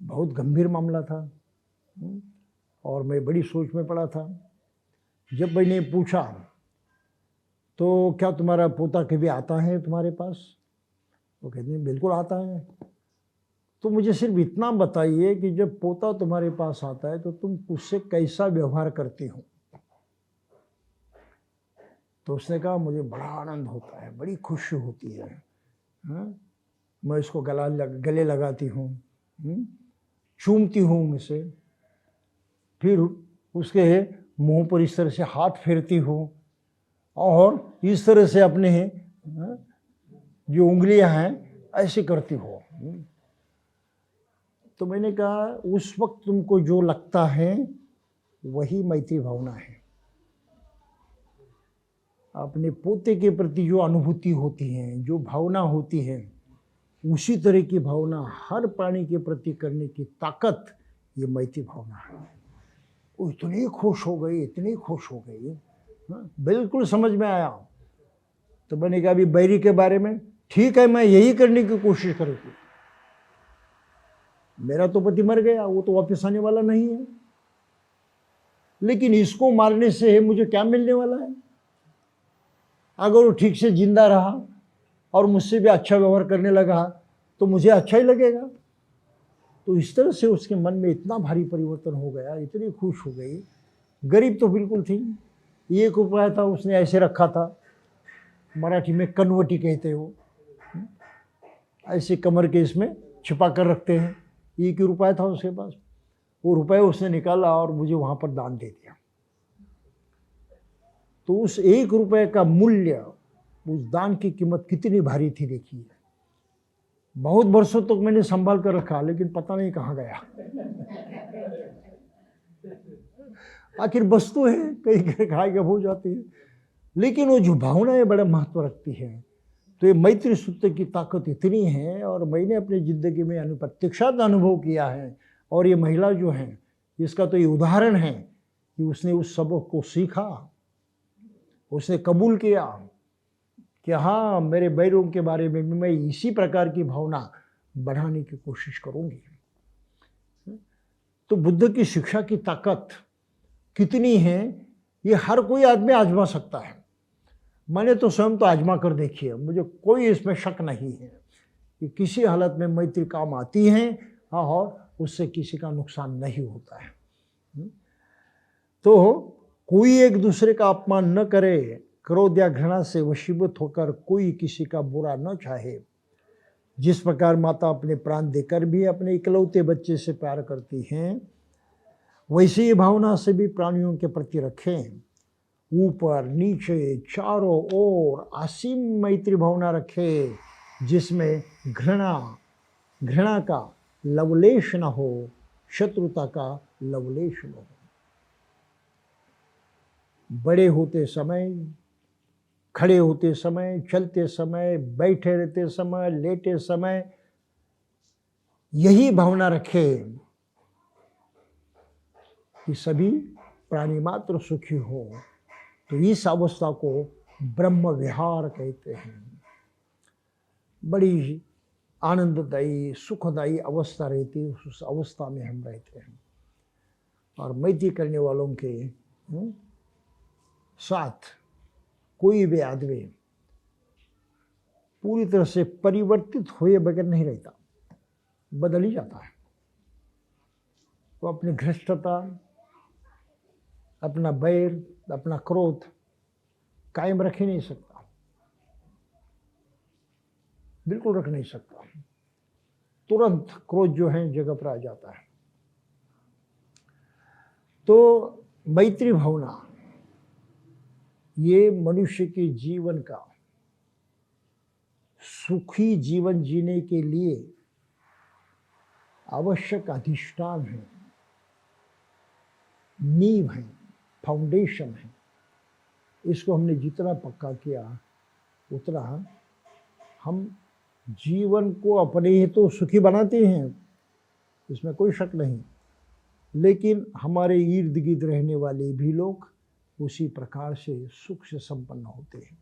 A: बहुत गंभीर मामला था और मैं बड़ी सोच में पड़ा था। जब मैंने पूछा तो क्या तुम्हारा पोता कभी आता है तुम्हारे पास, वो कहते हैं बिल्कुल आता है। तो मुझे सिर्फ इतना बताइए कि जब पोता तुम्हारे पास आता है तो तुम उससे कैसा व्यवहार करती हो। तो उसने कहा मुझे बड़ा आनंद होता है, बड़ी खुशी होती है, हाँ? मैं इसको गले लगाती हूँ, चूमती हूँ मुझसे, फिर उसके मुंह पर इस तरह से हाथ फेरती हूँ और इस तरह से अपने जो उंगलियां हैं ऐसे करती हो। तो मैंने कहा उस वक्त तुमको जो लगता है वही मैत्री भावना है। अपने पोते के प्रति जो अनुभूति होती है, जो भावना होती है, उसी तरह की भावना हर प्राणी के प्रति करने की ताकत ये मैत्री भावना है। वो इतनी खुश हो गई, इतनी खुश हो गई, बिल्कुल समझ में आया। तो मैंने कहा अभी बैरी के बारे में ठीक है, मैं यही करने की कोशिश करूँगी। मेरा तो पति मर गया, वो तो वापस आने वाला नहीं है, लेकिन इसको मारने से मुझे क्या मिलने वाला है। अगर वो ठीक से जिंदा रहा और मुझसे भी अच्छा व्यवहार करने लगा तो मुझे अच्छा ही लगेगा। तो इस तरह से उसके मन में इतना भारी परिवर्तन हो गया, इतनी खुश हो गई। गरीब तो बिल्कुल थी, 1 रुपया था, उसने ऐसे रखा था, मराठी में कनवटी कहते हो, ऐसे कमर के इसमें छिपा कर रखते हैं। 1 रुपया था उसके पास, वो रुपया उसने निकाला और मुझे वहाँ पर दान दे दिया। तो उस 1 रुपये का मूल्य, उस दान की कीमत कितनी भारी थी देखिए। बहुत वर्षों तक तो मैंने संभाल कर रखा, लेकिन पता नहीं कहाँ गया। आखिर वस्तु है, कहीं खाएगा हो जाती है, लेकिन वो जो भावनाएं बड़ा महत्व रखती है। तो ये मैत्री सूत्र की ताकत इतनी है, और मैंने अपनी जिंदगी में प्रत्यक्षात अनुभव किया है। और ये महिला जो है, इसका तो ये उदाहरण है कि उसने उस सबक को सीखा, उसने कबूल किया कि हाँ, मेरे बैरों के बारे में भी मैं इसी प्रकार की भावना बढ़ाने की कोशिश करूंगी। तो बुद्ध की शिक्षा की ताकत कितनी है, ये हर कोई आदमी आजमा सकता है। मैंने तो स्वयं तो आजमा कर देखी है, मुझे कोई इसमें शक नहीं है कि किसी हालत में मैत्री काम आती है और उससे किसी का नुकसान नहीं होता है। तो कोई एक दूसरे का अपमान न करे, क्रोध या घृणा से वशीभूत होकर कोई किसी का बुरा न चाहे। जिस प्रकार माता अपने प्राण देकर भी अपने इकलौते बच्चे से प्यार करती हैं, वैसी ही भावना से भी प्राणियों के प्रति रखें। ऊपर नीचे चारों ओर असीम मैत्री भावना रखें, जिसमें घृणा का लवलेश न हो, शत्रुता का लवलेश न हो। बड़े होते समय, खड़े होते समय, चलते समय, बैठे रहते समय, लेटे समय यही भावना रखें कि सभी प्राणी मात्र सुखी हो। तो इस अवस्था को ब्रह्म विहार कहते हैं। बड़ी आनंददायी, सुखदायी अवस्था रहती है, उस अवस्था में हम रहते हैं। और मैत्री करने वालों के साथ कोई भी आदमी पूरी तरह से परिवर्तित हुए बगैर नहीं रहता, बदल ही जाता है। वो अपनी घृष्टता, अपना बैर, अपना क्रोध कायम रख ही नहीं सकता, बिल्कुल रख नहीं सकता। तुरंत क्रोध जो है जगह पर आ जाता है। तो मैत्री भावना ये मनुष्य के जीवन का सुखी जीवन जीने के लिए आवश्यक अधिष्ठान है, नींव है। फाउंडेशन है। इसको हमने जितना पक्का किया उतना हम जीवन को अपने ही तो सुखी बनाते हैं, इसमें कोई शक नहीं, लेकिन हमारे इर्द गिर्द रहने वाले भी लोग उसी प्रकार से सुख से संपन्न होते हैं।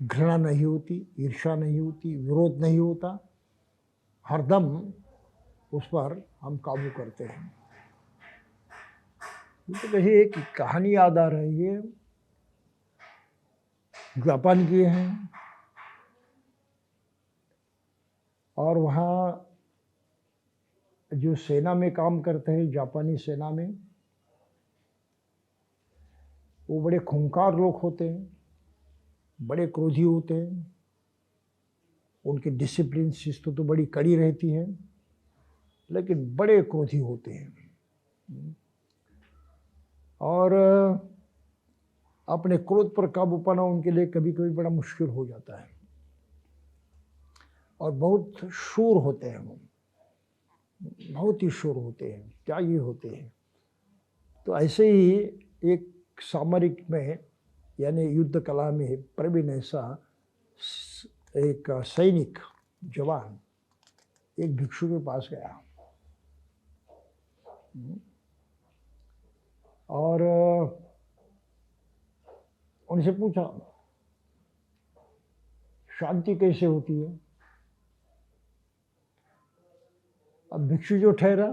A: घृणा नहीं होती, ईर्ष्या नहीं होती, विरोध नहीं होता, हरदम उस पर हम काबू करते हैं। तो कहीं एक कहानी याद आ रही है, जापान की है, और वहाँ जो सेना में काम करते हैं, जापानी सेना में, वो बड़े खूंखार लोग होते हैं, बड़े क्रोधी होते हैं, उनकी डिसिप्लिन शिस्त तो बड़ी कड़ी रहती है, लेकिन बड़े क्रोधी होते हैं और अपने क्रोध पर काबू पाना उनके लिए कभी कभी बड़ा मुश्किल हो जाता है और बहुत शूर होते हैं, वो बहुत ही शूर होते हैं, त्यागी होते हैं। तो ऐसे ही एक सामरिक में यानी युद्ध कला में प्रवीण ऐसा एक सैनिक जवान एक भिक्षु के पास गया और उनसे पूछा शांति कैसे होती है। अब भिक्षु जो ठहरा,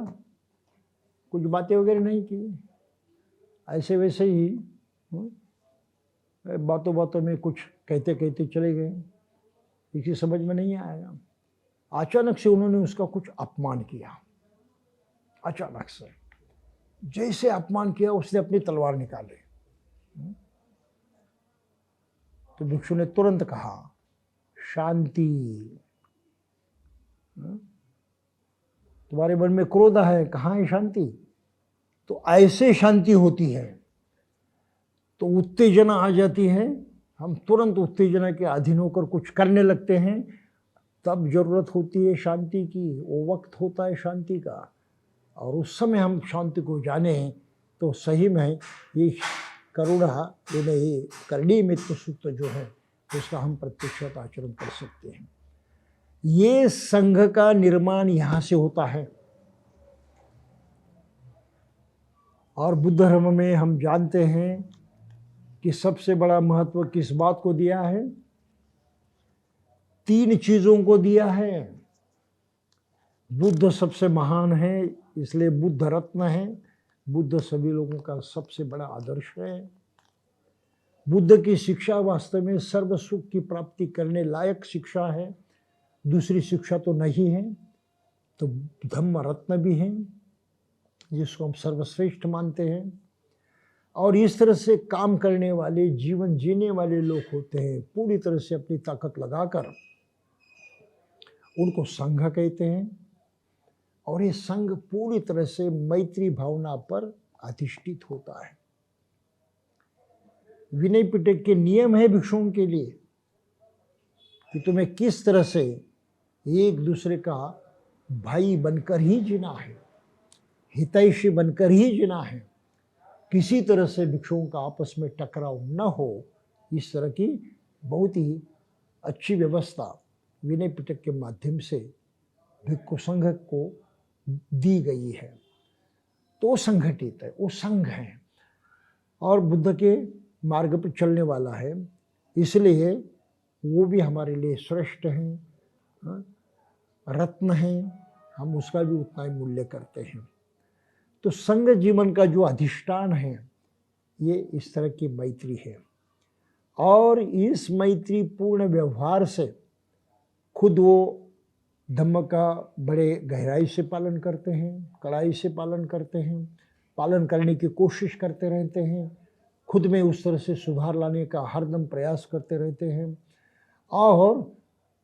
A: कुछ बातें वगैरह नहीं की, ऐसे वैसे ही बातों बातों में कुछ कहते कहते चले गए, किसी समझ में नहीं आया। अचानक से उन्होंने उसका कुछ अपमान किया, अचानक से जैसे अपमान किया उसने अपनी तलवार निकाली। तो भिक्षु ने तुरंत कहा शांति, तुम्हारे मन में क्रोध है, कहाँ है शांति? तो ऐसे शांति होती है, तो उत्तेजना आ जाती है, हम तुरंत उत्तेजना के अधीन होकर कुछ करने लगते हैं, तब जरूरत होती है शांति की, वो वक्त होता है शांति का। और उस समय हम शांति को जाने तो सही में ये करुणा ये करणी मित्र सूत्र जो है उसका हम प्रत्यक्ष आचरण कर सकते हैं। ये संघ का निर्माण यहाँ से होता है। और बुद्ध धर्म में हम जानते हैं कि सबसे बड़ा महत्व किस बात को दिया है? 3 चीजों को दिया है। बुद्ध सबसे महान है, इसलिए बुद्ध रत्न है। बुद्ध सभी लोगों का सबसे बड़ा आदर्श है। बुद्ध की शिक्षा वास्तव में सर्व सुख की प्राप्ति करने लायक शिक्षा है, दूसरी शिक्षा तो नहीं है। तो धम्म रत्न भी है जिसको हम सर्वश्रेष्ठ मानते हैं। और इस तरह से काम करने वाले, जीवन जीने वाले लोग होते हैं, पूरी तरह से अपनी ताकत लगाकर, उनको संघ कहते हैं। और ये संघ पूरी तरह से मैत्री भावना पर अधिष्ठित होता है। विनय पिटक के नियम है भिक्षुओं के लिए कि तुम्हें किस तरह से एक दूसरे का भाई बनकर ही जीना है, हितैषी बनकर ही जीना है, किसी तरह से भिक्षुओं का आपस में टकराव न हो, इस तरह की बहुत ही अच्छी व्यवस्था विनय पिटक के माध्यम से भिक्षु संघ को दी गई है। तो संगठित है, वो संघ है और बुद्ध के मार्ग पर चलने वाला है, इसलिए वो भी हमारे लिए श्रेष्ठ हैं, रत्न हैं, हम उसका भी उतना ही मूल्य करते हैं। तो संघ जीवन का जो अधिष्ठान है ये इस तरह की मैत्री है। और इस मैत्री पूर्ण व्यवहार से खुद वो धम्म का बड़े गहराई से पालन करते हैं, कड़ाई से पालन करते हैं, पालन करने की कोशिश करते रहते हैं, खुद में उस तरह से सुधार लाने का हरदम प्रयास करते रहते हैं और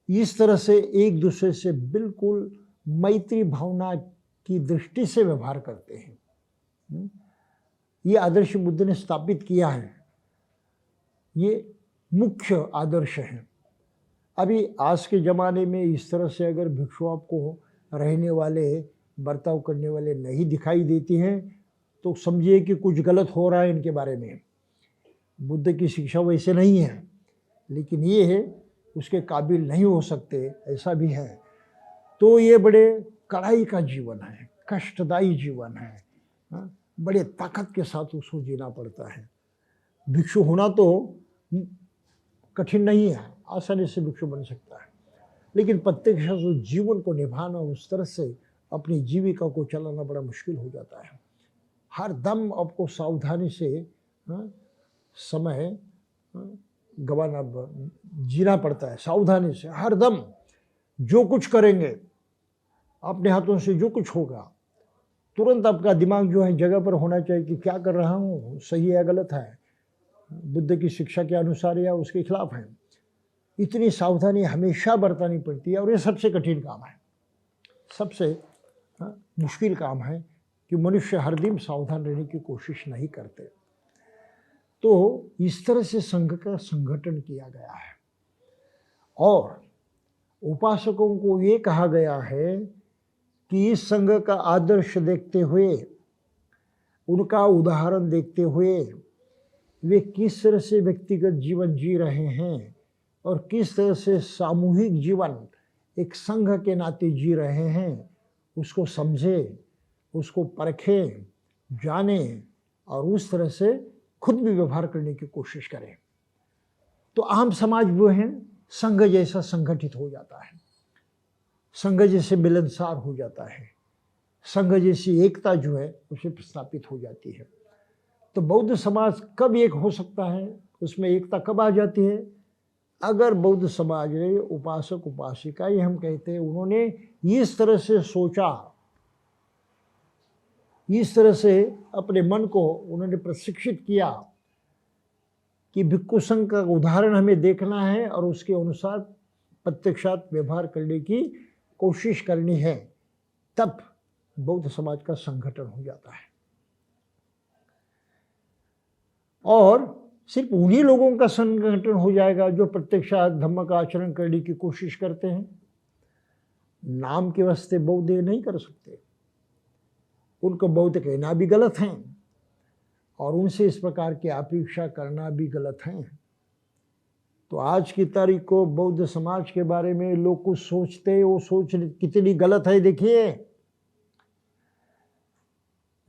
A: इस तरह से एक दूसरे से बिल्कुल मैत्री भावना की दृष्टि से व्यवहार करते हैं। ये आदर्श बुद्ध ने स्थापित किया है, ये मुख्य आदर्श है। अभी आज के ज़माने में इस तरह से अगर भिक्षु आपको रहने वाले बर्ताव करने वाले नहीं दिखाई देती हैं तो समझिए कि कुछ गलत हो रहा है इनके बारे में। बुद्ध की शिक्षा वैसे नहीं है, लेकिन ये है उसके काबिल नहीं हो सकते, ऐसा भी है। तो ये बड़े कड़ाई का जीवन है, कष्टदायी जीवन है, हाँ? बड़े ताकत के साथ उसको जीना पड़ता है। भिक्षु होना तो कठिन नहीं है, आसानी से भिक्षु बन सकता है, लेकिन प्रत्यक्ष जीवन को निभाना, उस तरह से अपनी जीविका को चलाना बड़ा मुश्किल हो जाता है। हर दम आपको सावधानी से समय गवाना, जीना पड़ता है सावधानी से। हर दम जो कुछ करेंगे अपने हाथों से, जो कुछ होगा, तुरंत आपका दिमाग जो है जगह पर होना चाहिए कि क्या कर रहा हूँ, सही है या गलत है, बुद्ध की शिक्षा के अनुसार या उसके खिलाफ है। इतनी सावधानी हमेशा बरतनी पड़ती है और ये सबसे कठिन काम है, सबसे मुश्किल काम है कि मनुष्य हर दिन सावधान रहने की कोशिश नहीं करते। तो इस तरह से संघ का संगठन किया गया है और उपासकों को ये कहा गया है कि इस संघ का आदर्श देखते हुए, उनका उदाहरण देखते हुए वे किस तरह से व्यक्तिगत जीवन जी रहे हैं और किस तरह से सामूहिक जीवन एक संघ के नाते जी रहे हैं, उसको समझे, उसको परखे, जाने और उस तरह से खुद भी व्यवहार करने की कोशिश करें। तो आम समाज वो है संघ जैसा संगठित हो जाता है, संघ जैसे मिलनसार हो जाता है, संघ जैसी एकता जो है उसे स्थापित हो जाती है। तो बौद्ध समाज कब एक हो सकता है, उसमें एकता कब आ जाती है? अगर बौद्ध समाज ने उपासक उपासिका, ये हम कहते हैं, उन्होंने इस तरह से सोचा, इस तरह से अपने मन को उन्होंने प्रशिक्षित किया कि भिक्षु संघ का उदाहरण हमें देखना है और उसके अनुसार प्रत्यक्षात व्यवहार करने की कोशिश करनी है, तब बौद्ध समाज का संगठन हो जाता है। और सिर्फ उन्हीं लोगों का संगठन हो जाएगा जो प्रत्यक्षात धम्म का आचरण करने की कोशिश करते हैं। नाम के वास्ते बौद्ध नहीं कर सकते, उनको बौद्ध कहना भी गलत है और उनसे इस प्रकार की अपेक्षा करना भी गलत है। तो आज की तारीख को बौद्ध समाज के बारे में लोग कुछ सोचते हैं, वो सोच कितनी गलत है। देखिए,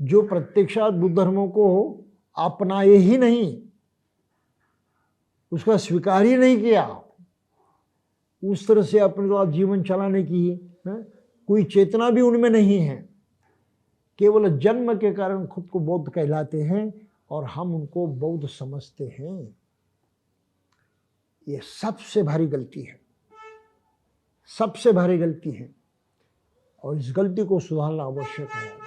A: जो प्रत्यक्षात बुद्ध धर्मों को अपनाए ही नहीं, उसका स्वीकार ही नहीं किया, उस तरह से अपने द्वारा जीवन चलाने की कोई चेतना भी उनमें नहीं है, केवल जन्म के कारण खुद को बौद्ध कहलाते हैं और हम उनको बौद्ध समझते हैं। ये सबसे भारी गलती है, सबसे भारी गलती है और इस गलती को सुधारना आवश्यक है।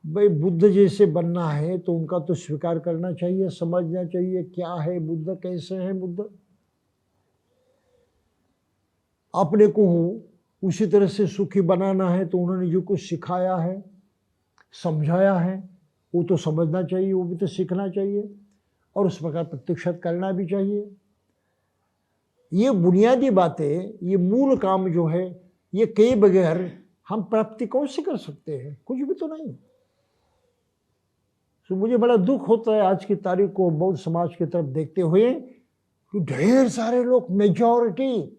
A: भाई बुद्ध जैसे बनना है तो उनका तो स्वीकार करना चाहिए, समझना चाहिए क्या है बुद्ध, कैसे है बुद्ध। अपने को उसी तरह से सुखी बनाना है तो उन्होंने जो कुछ सिखाया है, समझाया है, वो तो समझना चाहिए, वो भी तो सीखना चाहिए और उस प्रकार प्रत्यक्षात करना भी चाहिए। ये बुनियादी बातें, ये मूल काम जो है, ये कई बगैर हम प्राप्ति कौन से कर सकते हैं? कुछ भी तो नहीं। तो मुझे बड़ा दुख होता है आज की तारीख को बौद्ध समाज की तरफ देखते हुए कि ढेर सारे लोग, मेजॉरिटी,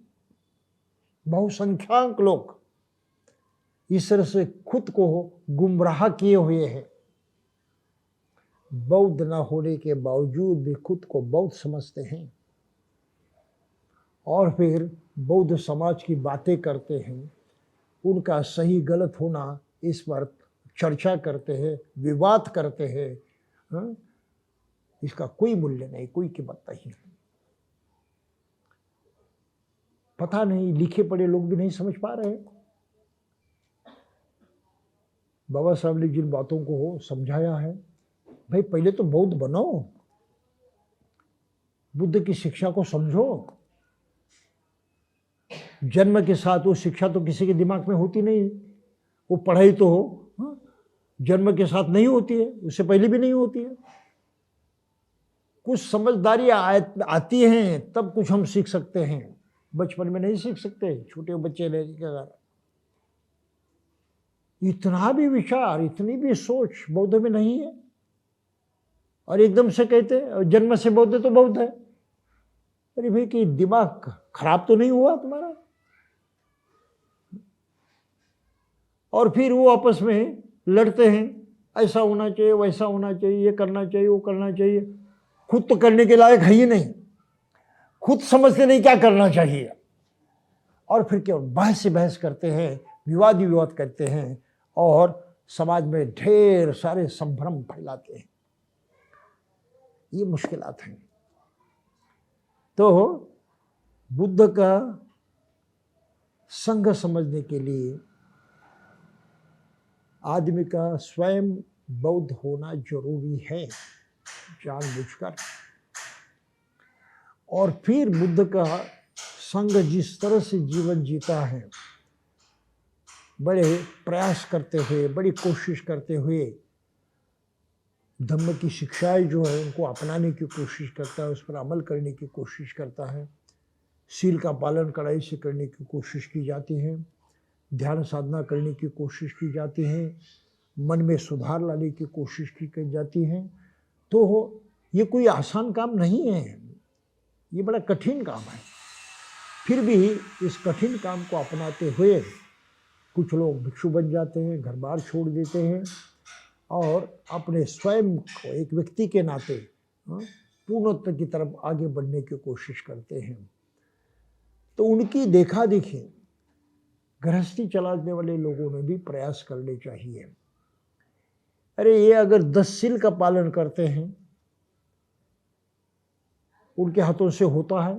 A: बहुसंख्यक लोग इस तरह से खुद को गुमराह किए हुए हैं। बौद्ध न होने के बावजूद भी खुद को बौद्ध समझते हैं और फिर बौद्ध समाज की बातें करते हैं, उनका सही गलत होना इस पर चर्चा करते हैं, विवाद करते हैं। हाँ? इसका कोई मूल्य नहीं, कोई कीमत नहीं। पता नहीं, लिखे पढ़े लोग भी नहीं समझ पा रहे। बाबा साहब ने जिन बातों को समझाया है, भाई पहले तो बौद्ध बनो, बुद्ध की शिक्षा को समझो। जन्म के साथ वो शिक्षा तो किसी के दिमाग में होती नहीं, वो पढ़ाई तो जन्म के साथ नहीं होती है, उससे पहले भी नहीं होती है। कुछ समझदारी आती हैं तब कुछ हम सीख सकते हैं, बचपन में नहीं सीख सकते, छोटे बच्चे रहने के कारण। इतना भी विचार, इतनी भी सोच बौद्ध में नहीं है। और एकदम से कहते जन्म से बौद्ध तो बौद्ध है। अरे भाई, कि दिमाग खराब तो नहीं हुआ तुम्हारा? और फिर वो आपस में लड़ते हैं, ऐसा होना चाहिए, वैसा होना चाहिए, ये करना चाहिए, वो करना चाहिए। खुद तो करने के लायक है ही नहीं, खुद समझते नहीं क्या करना चाहिए। और फिर केवल बहस से बहस करते हैं, विवाद ही विवाद करते हैं, और समाज में ढेर सारे संभ्रम फैलाते हैं। ये मुश्किलात हैं। तो बुद्ध का संघ समझने के लिए आदमी का स्वयं बौद्ध होना जरूरी है, जानबूझकर। और फिर बुद्ध का संघ जिस तरह से जीवन जीता है, बड़े प्रयास करते हुए, बड़ी कोशिश करते हुए, धम्म की शिक्षाएं जो है उनको अपनाने की कोशिश करता है, उस पर अमल करने की कोशिश करता है। शील का पालन कड़ाई से करने की कोशिश की जाती है, ध्यान साधना करने की कोशिश की जाती है, मन में सुधार लाने की कोशिश की जाती है। तो ये कोई आसान काम नहीं है, ये बड़ा कठिन काम है। फिर भी इस कठिन काम को अपनाते हुए कुछ लोग भिक्षु बन जाते हैं, घर बार छोड़ देते हैं, और अपने स्वयं को एक व्यक्ति के नाते पूर्णत्व की तरफ आगे बढ़ने की कोशिश करते हैं। तो उनकी देखा देखी गृहस्थी चलाने वाले लोगों ने भी प्रयास करने चाहिए। अरे ये अगर 10 शील का पालन करते हैं, उनके हाथों से होता है,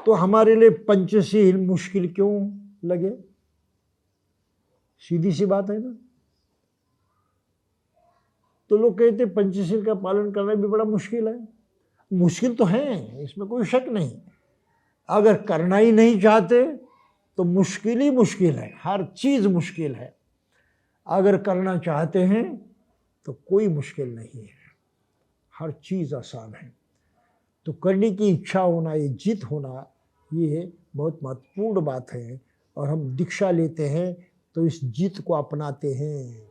A: तो हमारे लिए पंचशील मुश्किल क्यों लगे? सीधी सी बात है ना। तो लोग कहते पंचशील का पालन करना भी बड़ा मुश्किल है। मुश्किल तो है, इसमें कोई शक नहीं। अगर करना ही नहीं चाहते तो मुश्किल ही मुश्किल है, हर चीज मुश्किल है। अगर करना चाहते हैं तो कोई मुश्किल नहीं है, हर चीज आसान है। तो करने की इच्छा होना, ये जिद होना, ये बहुत महत्वपूर्ण बात है। और हम दीक्षा लेते हैं तो इस जिद को अपनाते हैं,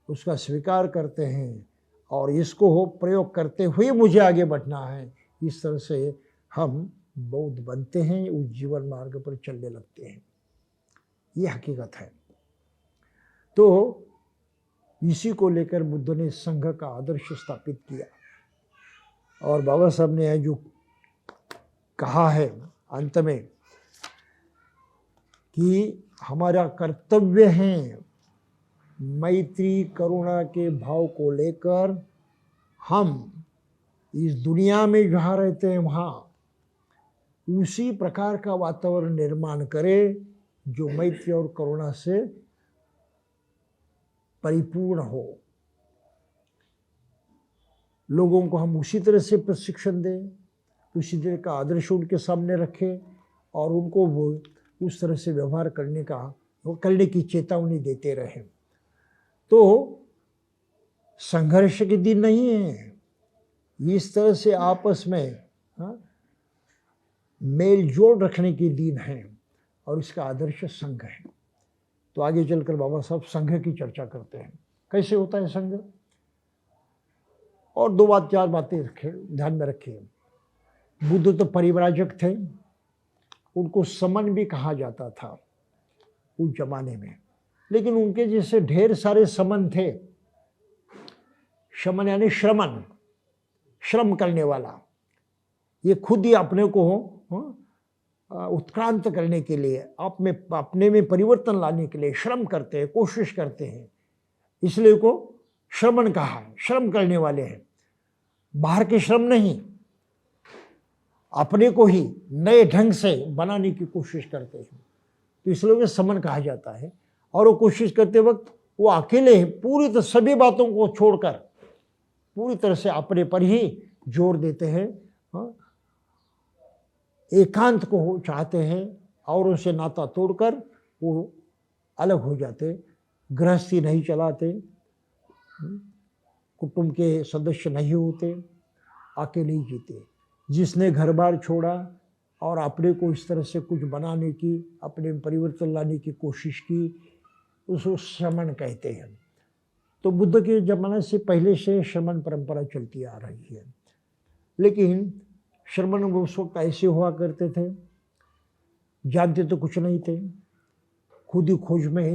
A: उसका स्वीकार करते हैं, और इसको हो प्रयोग करते हुए मुझे आगे बढ़ना है। इस तरह से हम बौद्ध बनते हैं, उस जीवन मार्ग पर चलने लगते हैं। ये हकीकत है। तो इसी को लेकर बुद्ध ने संघ का आदर्श स्थापित किया। और बाबा साहब ने जो कहा है अंत में कि हमारा कर्तव्य है मैत्री करुणा के भाव को लेकर हम इस दुनिया में जहाँ रहते हैं वहाँ उसी प्रकार का वातावरण निर्माण करें जो मैत्री और करुणा से परिपूर्ण हो। लोगों को हम उसी तरह से प्रशिक्षण दें, उसी तरह का आदर्श उनके सामने रखें, और उनको वो उस तरह से व्यवहार करने की चेतावनी देते रहें। तो संघर्ष के दिन नहीं है, इस तरह से आपस में मेल जोड़ रखने के दिन है, और इसका आदर्श संघ है। तो आगे चलकर बाबा साहब संघ की चर्चा करते हैं, कैसे होता है संघ। और 4 बातें ध्यान में रखिए। बुद्ध तो परिव्राजक थे, उनको समन भी कहा जाता था उस जमाने में, लेकिन उनके जैसे ढेर सारे समन थे। शमन यानी श्रमण, श्रम करने वाला। ये खुद ही अपने को उत्क्रांत करने के लिए, अपने में परिवर्तन लाने के लिए श्रम करते हैं, कोशिश करते हैं, इसलिए को श्रमण कहा है। श्रम करने वाले हैं, बाहर के श्रम नहीं, अपने को ही नए ढंग से बनाने की कोशिश करते हैं, तो इसलिए समन कहा जाता है। और वो कोशिश करते वक्त वो अकेले पूरी तरह सभी बातों को छोड़कर पूरी तरह से अपने पर ही जोर देते हैं, एकांत को चाहते हैं, और उनसे नाता तोड़कर वो अलग हो जाते, गृहस्थी नहीं चलाते, कुटुंब के सदस्य नहीं होते, अकेले ही जीते। जिसने घर बार छोड़ा और अपने को इस तरह से कुछ बनाने की, अपने में परिवर्तन लाने की कोशिश की, उसको श्रमण कहते हैं। तो बुद्ध के ज़माने से पहले से श्रमण परंपरा चलती आ रही है। लेकिन श्रमण वो उस वक्त ऐसे हुआ करते थे, जानते तो कुछ नहीं थे, खुद ही खोज में ही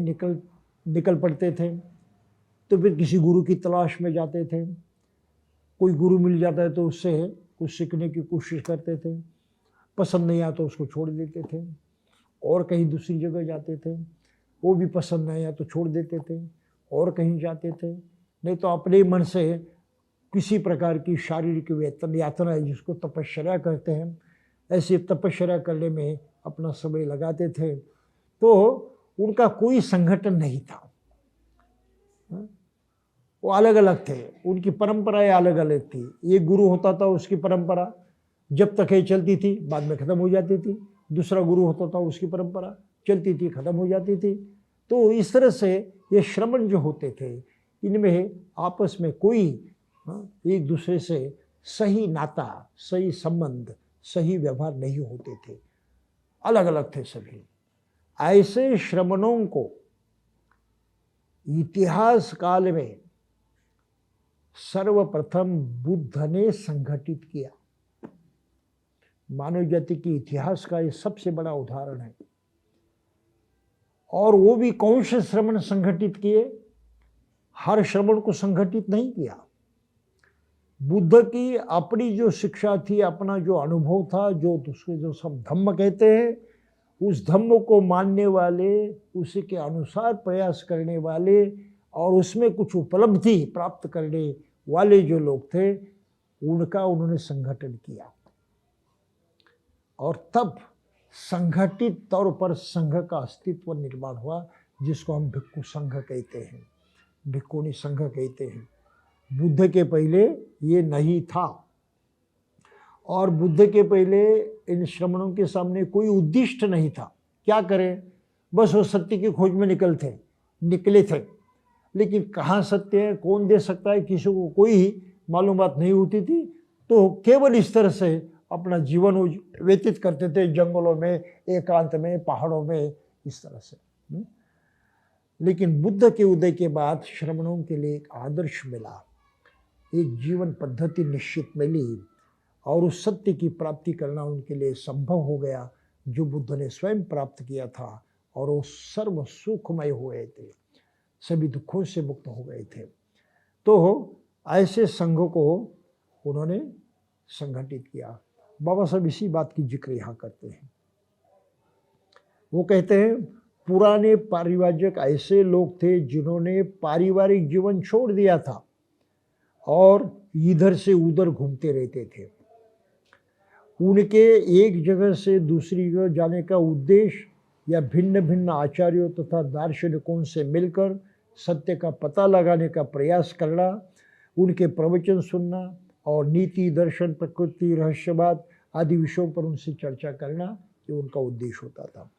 A: निकल पड़ते थे। तो फिर किसी गुरु की तलाश में जाते थे, कोई गुरु मिल जाता है तो उससे कुछ सीखने की कोशिश करते थे, पसंद नहीं आया तो उसको छोड़ देते थे और कहीं दूसरी जगह जाते थे, वो भी पसंद नहीं आया तो छोड़ देते थे और कहीं जाते थे। नहीं तो अपने मन से किसी प्रकार की शारीरिक यातना है जिसको तपश्चर्या कहते हैं, ऐसी तपश्चर्या करने में अपना समय लगाते थे। तो उनका कोई संगठन नहीं था, वो अलग अलग थे, उनकी परंपराएं अलग अलग थी। एक गुरु होता था, उसकी परंपरा जब तक ये चलती थी, बाद में ख़त्म हो जाती थी। दूसरा गुरु होता था, उसकी परंपरा चलती थी, ख़त्म हो जाती थी। तो इस तरह से ये श्रमण जो होते थे, इनमें आपस में कोई एक दूसरे से सही नाता, सही संबंध, सही व्यवहार नहीं होते थे, अलग अलग थे सभी। ऐसे श्रमणों को इतिहास काल में सर्वप्रथम बुद्ध ने संगठित किया। मानव जाति के इतिहास का ये सबसे बड़ा उदाहरण है। और वो भी कौन से श्रमण संगठित किए? हर श्रमण को संगठित नहीं किया। बुद्ध की अपनी जो शिक्षा थी, अपना जो अनुभव था, जो उसको जो सब धम्म कहते हैं, उस धम्म को मानने वाले, उसी के अनुसार प्रयास करने वाले और उसमें कुछ उपलब्धि प्राप्त करने वाले जो लोग थे, उनका उन्होंने संगठन किया। और तब संगठित तौर पर संघ का अस्तित्व निर्माण हुआ, जिसको हम भिक्खु संघ कहते हैं, भिक्खुनी संघ कहते हैं। बुद्ध के पहले ये नहीं था। और बुद्ध के पहले इन श्रमणों के सामने कोई उद्दिष्ट नहीं था, क्या करें, बस वो सत्य की खोज में निकले थे। लेकिन कहाँ सत्य है, कौन दे सकता है, किसी को कोई मालूमात नहीं होती थी। तो केवल इस तरह से अपना जीवन व्यतीत करते थे, जंगलों में, एकांत में, पहाड़ों में, इस तरह से। लेकिन बुद्ध के उदय के बाद श्रमणों के लिए एक आदर्श मिला, एक जीवन पद्धति निश्चित मिली और उस सत्य की प्राप्ति करना उनके लिए संभव हो गया, जो बुद्ध ने स्वयं प्राप्त किया था। और वो सर्व सुखमय हुए थे, सभी दुखों से मुक्त हो गए थे। तो ऐसे संघ को उन्होंने संगठित किया। बाबा साहब इसी बात की जिक्र यहाँ करते हैं। वो कहते हैं, पुराने पारिवारिक ऐसे लोग थे जिन्होंने पारिवारिक जीवन छोड़ दिया था और इधर से उधर घूमते रहते थे। उनके एक जगह से दूसरी जगह जाने का उद्देश्य या भिन्न भिन्न आचार्यों तथा दार्शनिकों से मिलकर सत्य का पता लगाने का प्रयास करना, उनके प्रवचन सुनना और नीति, दर्शन, प्रकृति, रहस्यवाद आदि विषयों पर उनसे चर्चा करना, ये उनका उद्देश्य होता था।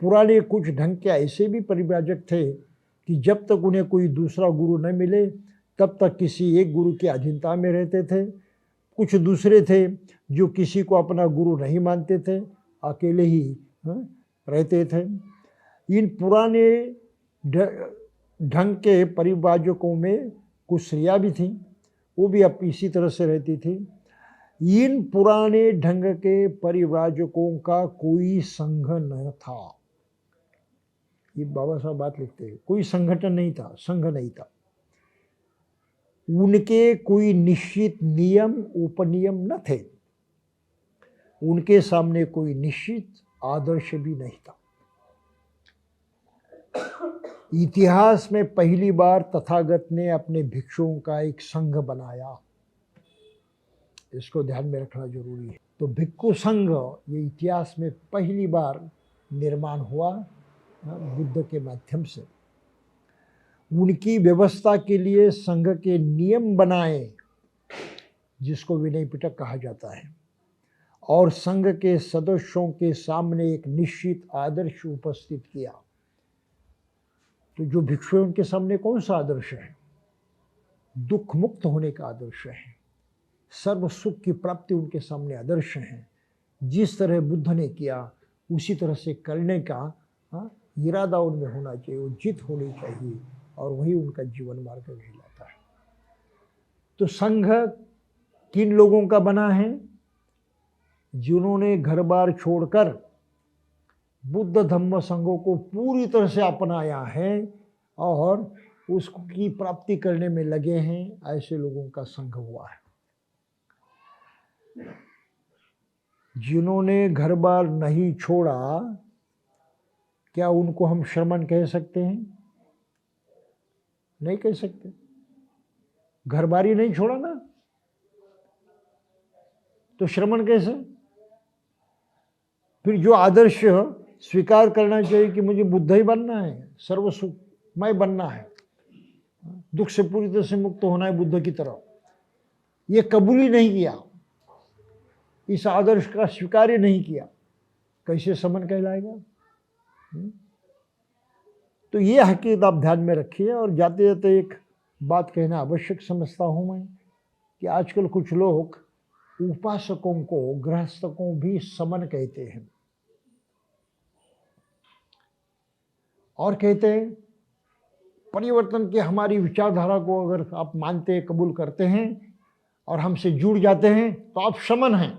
A: पुराने कुछ ढंग के ऐसे भी परिव्राजक थे कि जब तक उन्हें कोई दूसरा गुरु न मिले तब तक किसी एक गुरु की अधीनता में रहते थे। कुछ दूसरे थे जो किसी को अपना गुरु नहीं मानते थे, अकेले ही रहते थे। इन पुराने ढंग के परिव्राजकों में कुछ स्त्रियाँ भी थीं, वो भी अब इसी तरह से रहती थी। इन पुराने ढंग के परिव्राजकों का कोई संघ न था। ये बाबा साहब बात लिखते हैं, कोई संगठन नहीं था, संघ नहीं था। उनके कोई निश्चित नियम उपनियम न थे, उनके सामने कोई निश्चित आदर्श भी नहीं था। इतिहास में पहली बार तथागत ने अपने भिक्षुओं का एक संघ बनाया, इसको ध्यान में रखना जरूरी है। तो भिक्खु संघ ये इतिहास में पहली बार निर्माण हुआ बुद्ध के माध्यम से। उनकी व्यवस्था के लिए संघ के नियम बनाए, जिसको विनय पिटक कहा जाता है, और संघ के सदस्यों के सामने एक निश्चित आदर्श उपस्थित किया। तो जो भिक्षुओं के सामने कौन सा आदर्श है? दुख मुक्त होने का आदर्श है, सर्व सुख की प्राप्ति उनके सामने आदर्श है। जिस तरह बुद्ध ने किया उसी तरह से करने का इरादा उनमें होना चाहिए, वो जिद होनी चाहिए, और वही उनका जीवन मार्ग कहलाता है। तो संघ किन लोगों का बना है? जिन्होंने घर बार छोड़कर बुद्ध धम्म संघों को पूरी तरह से अपनाया है और उसकी प्राप्ति करने में लगे हैं, ऐसे लोगों का संघ हुआ है। जिन्होंने घर बार नहीं छोड़ा, क्या उनको हम श्रमण कह सकते हैं? नहीं कह सकते। घर बार ही नहीं छोड़ा ना, तो श्रमण कैसे? फिर जो आदर्श स्वीकार करना चाहिए कि मुझे बुद्ध ही बनना है, सर्वसुखमय बनना है, दुख से पूरी तरह से मुक्त होना है बुद्ध की तरह, ये कबूल ही नहीं किया, इस आदर्श का स्वीकार ही नहीं किया, कैसे समन कहलाएगा? तो ये हकीकत आप ध्यान में रखिए। और जाते जाते एक बात कहना आवश्यक समझता हूं मैं कि आजकल कुछ लोग उपासकों को, गृहस्थों भी समन कहते हैं, और कहते हैं परिवर्तन की हमारी विचारधारा को अगर आप मानते, कबूल करते हैं और हमसे जुड़ जाते हैं तो आप शमन हैं।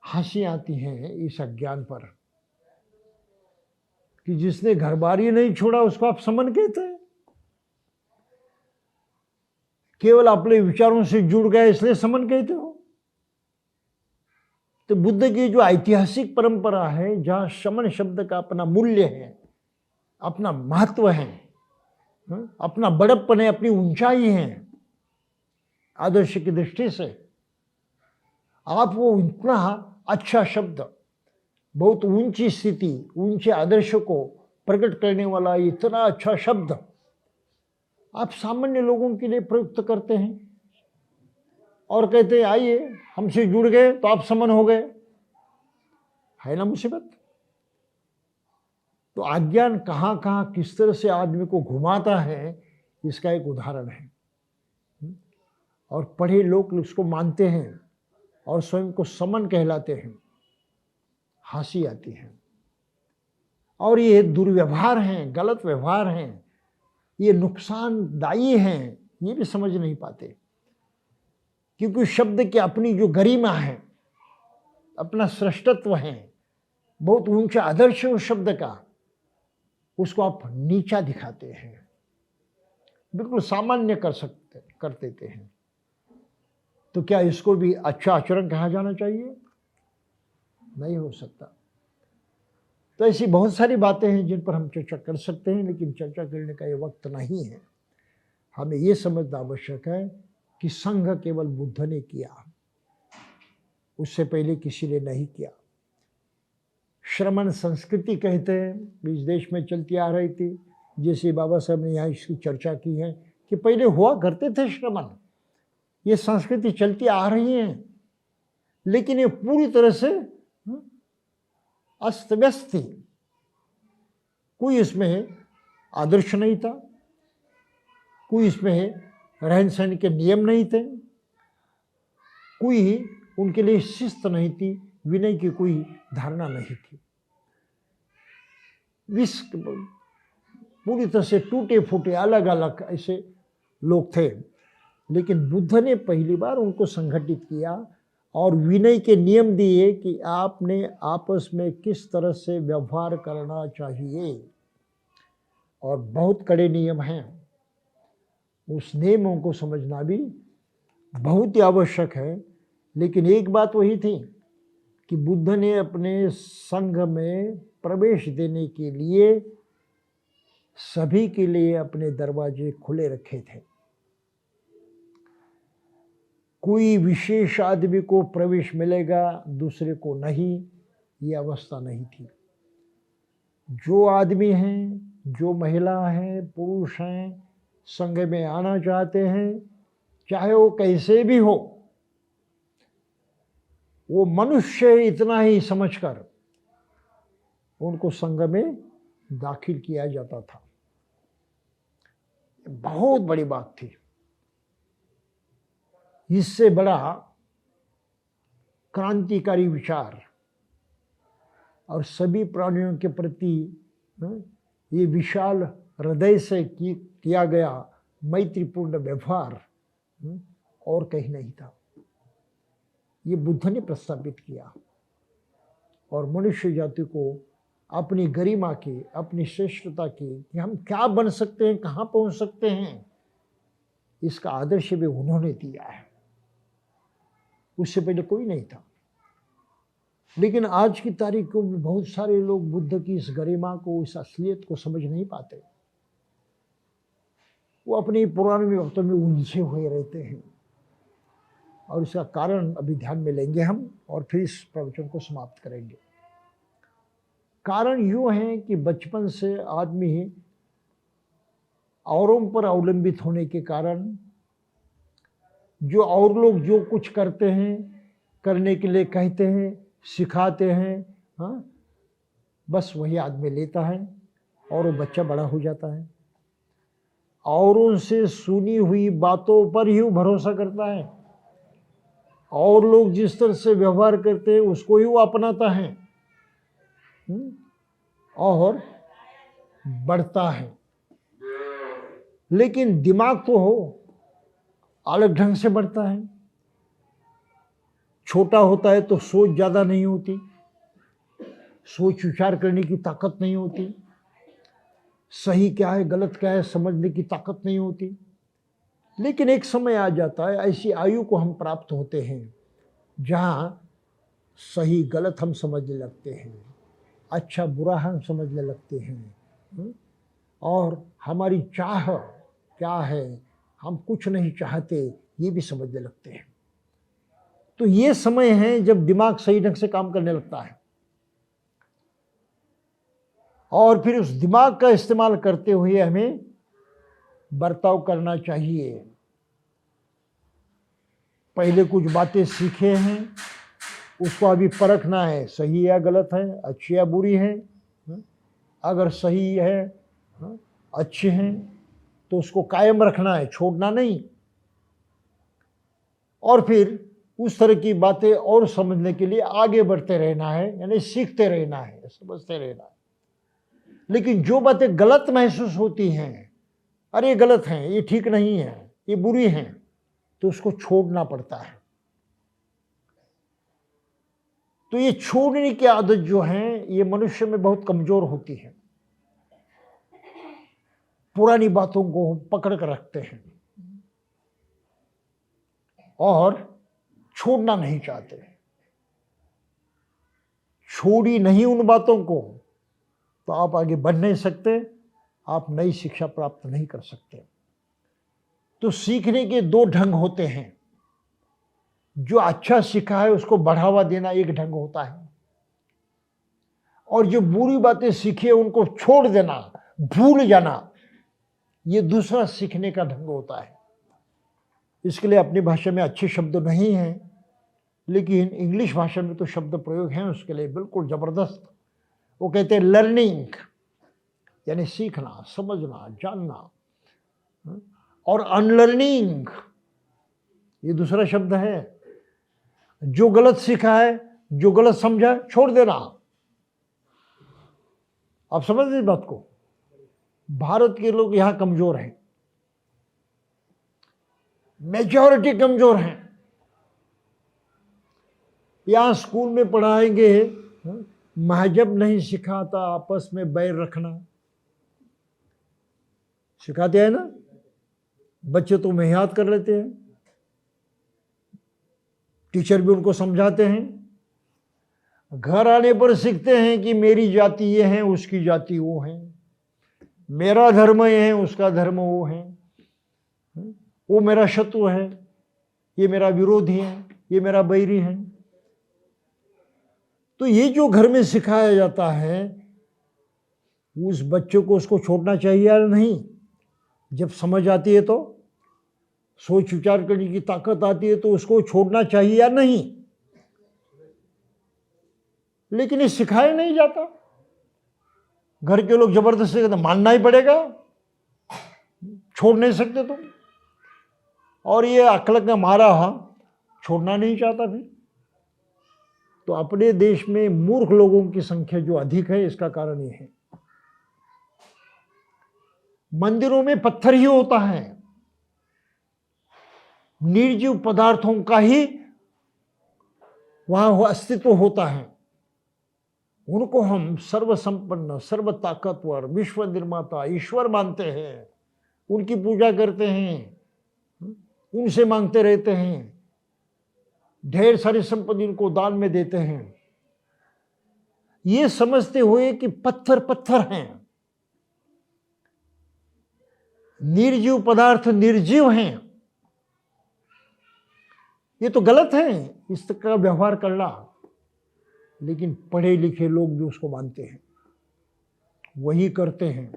A: हंसी आती है इस अज्ञान पर कि जिसने घर बार ही नहीं छोड़ा उसको आप समन कहते हैं। केवल अपने विचारों से जुड़ गए इसलिए समन कहते हो। तो बुद्ध की जो ऐतिहासिक परंपरा है, जहां शमन शब्द का अपना मूल्य है, अपना महत्व है, अपना बड़प्पन है, अपनी ऊंचाई है आदर्श की दृष्टि से, आप वो इतना अच्छा शब्द, बहुत ऊंची स्थिति, ऊंचे आदर्श को प्रकट करने वाला इतना अच्छा शब्द आप सामान्य लोगों के लिए प्रयुक्त करते हैं और कहते हैं आइए हमसे जुड़ गए तो आप समन हो गए। है ना मुसीबत? तो अज्ञान कहाँ कहाँ किस तरह से आदमी को घुमाता है, इसका एक उदाहरण है। और पढ़े लोग उसको मानते हैं और स्वयं को समन कहलाते हैं। हंसी आती है। और ये दुर्व्यवहार हैं, गलत व्यवहार हैं, ये नुकसानदायी हैं, ये भी समझ नहीं पाते। क्योंकि शब्द की अपनी जो गरिमा है, अपना श्रेष्ठत्व है, बहुत ऊंचा आदर्श है उस शब्द का, उसको आप नीचा दिखाते हैं, बिल्कुल सामान्य कर देते हैं। तो क्या इसको भी अच्छा आचरण कहा जाना चाहिए? नहीं हो सकता। तो ऐसी बहुत सारी बातें हैं जिन पर हम चर्चा कर सकते हैं, लेकिन चर्चा करने का ये वक्त नहीं है। हमें ये समझना आवश्यक है कि संघ केवल बुद्ध ने किया, उससे पहले किसी ने नहीं किया। श्रमण संस्कृति कहते हैं, इस देश में चलती आ रही थी, जैसे बाबा साहब ने यहाँ इसकी चर्चा की है कि पहले हुआ करते थे श्रमण, ये संस्कृति चलती आ रही है, लेकिन ये पूरी तरह से अस्त व्यस्त थी। कोई इसमें आदर्श नहीं था, कोई इसमें रहन सहन के नियम नहीं थे, कोई उनके लिए शिस्त नहीं थी, विनय की कोई धारणा नहीं थी। पूरी तरह से टूटे फूटे अलग अलग ऐसे लोग थे। लेकिन बुद्ध ने पहली बार उनको संगठित किया और विनय के नियम दिए कि आपने आपस में किस तरह से व्यवहार करना चाहिए, और बहुत कड़े नियम हैं। उस नियमों को समझना भी बहुत ही आवश्यक है। लेकिन एक बात वही थी कि बुद्ध ने अपने संघ में प्रवेश देने के लिए सभी के लिए अपने दरवाजे खुले रखे थे। कोई विशेष आदमी को प्रवेश मिलेगा, दूसरे को नहीं, ये अवस्था नहीं थी। जो आदमी हैं, जो महिला हैं, पुरुष हैं, संघ में आना चाहते हैं, चाहे वो कैसे भी हो, वो मनुष्य इतना ही समझकर उनको संघ में दाखिल किया जाता था। बहुत बड़ी बात थी। इससे बड़ा क्रांतिकारी विचार और सभी प्राणियों के प्रति ये विशाल हृदय से किया गया मैत्रीपूर्ण व्यवहार और कहीं नहीं था। ये बुद्ध ने प्रस्तावित किया और मनुष्य जाति को अपनी गरिमा की, अपनी श्रेष्ठता की, कि हम क्या बन सकते हैं, कहाँ पहुँच सकते हैं, इसका आदर्श भी उन्होंने दिया है। उससे पहले कोई नहीं था। लेकिन आज की तारीख को बहुत सारे लोग बुद्ध की इस गरिमा को, इस असलियत को समझ नहीं पाते। वो अपने पुराने वक्तों में उलझे हुए रहते हैं और इसका कारण अभी ध्यान में लेंगे हम और फिर इस प्रवचन को समाप्त करेंगे। कारण यूँ है कि बचपन से आदमी औरों पर अवलंबित होने के कारण जो और लोग जो कुछ करते हैं, करने के लिए कहते हैं, सिखाते हैं, हाँ, बस वही आदमी लेता है और वो बच्चा बड़ा हो जाता है। औरों से सुनी हुई बातों पर ही वो भरोसा करता है और लोग जिस तरह से व्यवहार करते हैं उसको ही वो अपनाता है और बढ़ता है। लेकिन दिमाग तो हो अलग ढंग से बढ़ता है। छोटा होता है तो सोच ज़्यादा नहीं होती, सोच विचार करने की ताकत नहीं होती, सही क्या है गलत क्या है समझने की ताकत नहीं होती। लेकिन एक समय आ जाता है, ऐसी आयु को हम प्राप्त होते हैं जहाँ सही गलत हम समझने लगते हैं, अच्छा बुरा हम समझने लगते हैं और हमारी चाह क्या है, हम कुछ नहीं चाहते ये भी समझने लगते हैं। तो ये समय है जब दिमाग सही ढंग से काम करने लगता है और फिर उस दिमाग का इस्तेमाल करते हुए हमें बर्ताव करना चाहिए। पहले कुछ बातें सीखे हैं, उसको अभी परखना है, सही या गलत है, अच्छी या बुरी है। अगर सही है, अच्छे हैं, तो उसको कायम रखना है, छोड़ना नहीं। और फिर उस तरह की बातें और समझने के लिए आगे बढ़ते रहना है, यानी सीखते रहना है, समझते रहना है। लेकिन जो बातें गलत महसूस होती हैं, अरे ये गलत हैं, ये ठीक नहीं है, ये बुरी हैं, तो उसको छोड़ना पड़ता है। तो ये छोड़ने की आदत जो है ये मनुष्य में बहुत कमजोर होती है। पुरानी बातों को पकड़ कर रखते हैं और छोड़ना नहीं चाहते। छोड़ी नहीं उन बातों को तो आप आगे बढ़ नहीं सकते, आप नई शिक्षा प्राप्त नहीं कर सकते। तो सीखने के दो ढंग होते हैं। जो अच्छा सीखा है उसको बढ़ावा देना एक ढंग होता है और जो बुरी बातें सीखी है उनको छोड़ देना, भूल जाना, ये दूसरा सीखने का ढंग होता है। इसके लिए अपनी भाषा में अच्छे शब्द नहीं हैं, लेकिन इंग्लिश भाषा में तो शब्द प्रयोग हैं उसके लिए बिल्कुल जबरदस्त। वो कहते हैं लर्निंग, यानी सीखना, समझना, जानना, और अनलर्निंग ये दूसरा शब्द है। जो गलत सीखा है, जो गलत समझा, छोड़ देना। आप समझ इस बात को? भारत के लोग यहां कमजोर हैं, मेजॉरिटी कमजोर हैं। यहां स्कूल में पढ़ाएंगे, महजब नहीं सिखाता आपस में बैर रखना, सिखाते हैं ना, बच्चे तो मेहनत कर लेते हैं, टीचर भी उनको समझाते हैं। घर आने पर सीखते हैं कि मेरी जाति ये है, उसकी जाति वो है, मेरा धर्म ये है, उसका धर्म वो है, वो मेरा शत्रु है, ये मेरा विरोधी है, ये मेरा बैरी है। तो ये जो घर में सिखाया जाता है उस बच्चे को उसको छोड़ना चाहिए या नहीं? जब समझ आती है तो, सोच विचार करने की ताकत आती है तो उसको छोड़ना चाहिए या नहीं? लेकिन ये सिखाया नहीं जाता। घर के लोग जबरदस्ती कहते मानना ही पड़ेगा, छोड़ नहीं सकते तुम। और ये अकल का मारा छोड़ना नहीं चाहता। फिर तो अपने देश में मूर्ख लोगों की संख्या जो अधिक है, इसका कारण ये है। मंदिरों में पत्थर ही होता है, निर्जीव पदार्थों का ही वहां अस्तित्व होता है। उनको हम सर्वसंपन्न, सर्व ताकतवर, विश्व निर्माता, ईश्वर मानते हैं, उनकी पूजा करते हैं, उनसे मांगते रहते हैं, ढेर सारी संपत्ति उनको दान में देते हैं, ये समझते हुए कि पत्थर पत्थर हैं, निर्जीव पदार्थ निर्जीव हैं। ये तो गलत है इस तरह का व्यवहार करना, लेकिन पढ़े लिखे लोग भी उसको मानते हैं, वही करते हैं।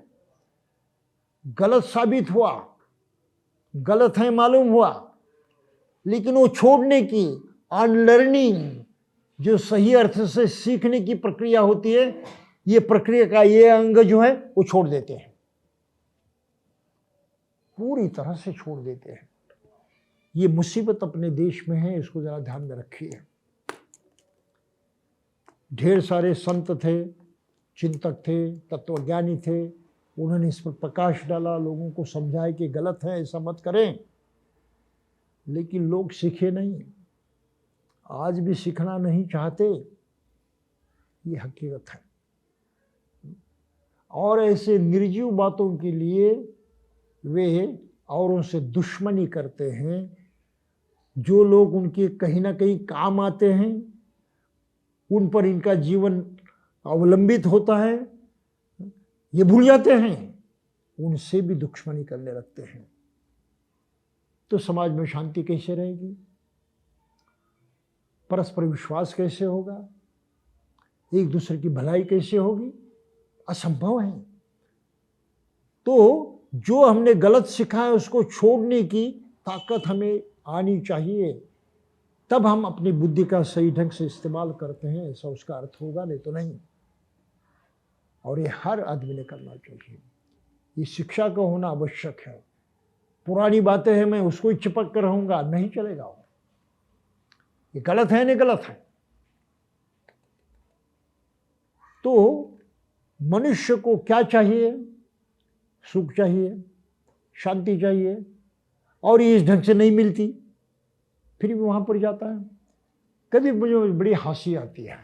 A: गलत साबित हुआ, गलत है मालूम हुआ, लेकिन वो छोड़ने की, अनलर्निंग, जो सही अर्थ से सीखने की प्रक्रिया होती है, ये प्रक्रिया का ये अंग जो है वो छोड़ देते हैं, पूरी तरह से छोड़ देते हैं। ये मुसीबत अपने देश में है, इसको जरा ध्यान में रखिए। ढेर सारे संत थे, चिंतक थे, तत्वज्ञानी थे, उन्होंने इस पर प्रकाश डाला, लोगों को समझाया कि गलत है, ऐसा मत करें, लेकिन लोग सीखे नहीं, आज भी सीखना नहीं चाहते, ये हकीकत है। और ऐसे निर्जीव बातों के लिए वे औरों से दुश्मनी करते हैं। जो लोग उनके कहीं ना कहीं काम आते हैं, उन पर इनका जीवन अवलंबित होता है, ये भूल जाते हैं, उनसे भी दुश्मनी करने लगते हैं। तो समाज में शांति कैसे रहेगी? परस्पर विश्वास कैसे होगा? एक दूसरे की भलाई कैसे होगी? असंभव है। तो जो हमने गलत सीखा है उसको छोड़ने की ताकत हमें आनी चाहिए, तब हम अपनी बुद्धि का सही ढंग से इस्तेमाल करते हैं, ऐसा उसका अर्थ होगा, नहीं तो नहीं। और ये हर आदमी ने करना चाहिए, ये शिक्षा का होना आवश्यक है। पुरानी बातें हैं, मैं उसको ही चिपक कर रहूंगा, नहीं चलेगा। ये गलत है, नहीं गलत है। तो मनुष्य को क्या चाहिए? सुख चाहिए, शांति चाहिए, और ये इस ढंग से नहीं मिलती, फिर भी वहां पर जाता है। कभी मुझे बड़ी हंसी आती है,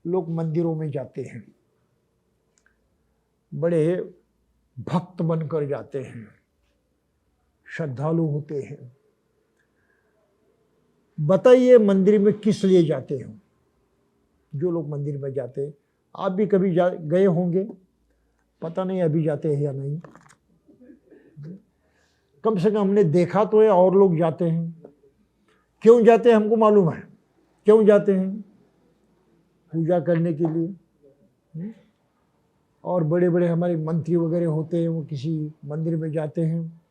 A: लोग मंदिरों में जाते हैं, बड़े भक्त बनकर जाते हैं, श्रद्धालु होते हैं। बताइए मंदिर में किस लिए जाते हैं? जो लोग मंदिर में जाते हैं, आप भी कभी गए होंगे, पता नहीं अभी जाते हैं या नहीं, कम से कम हमने देखा तो है। और लोग जाते हैं, क्यों जाते हैं हमको मालूम है, क्यों जाते हैं? पूजा करने के लिए। और बड़े बड़े हमारे मंत्री वगैरह होते हैं, वो किसी मंदिर में जाते हैं,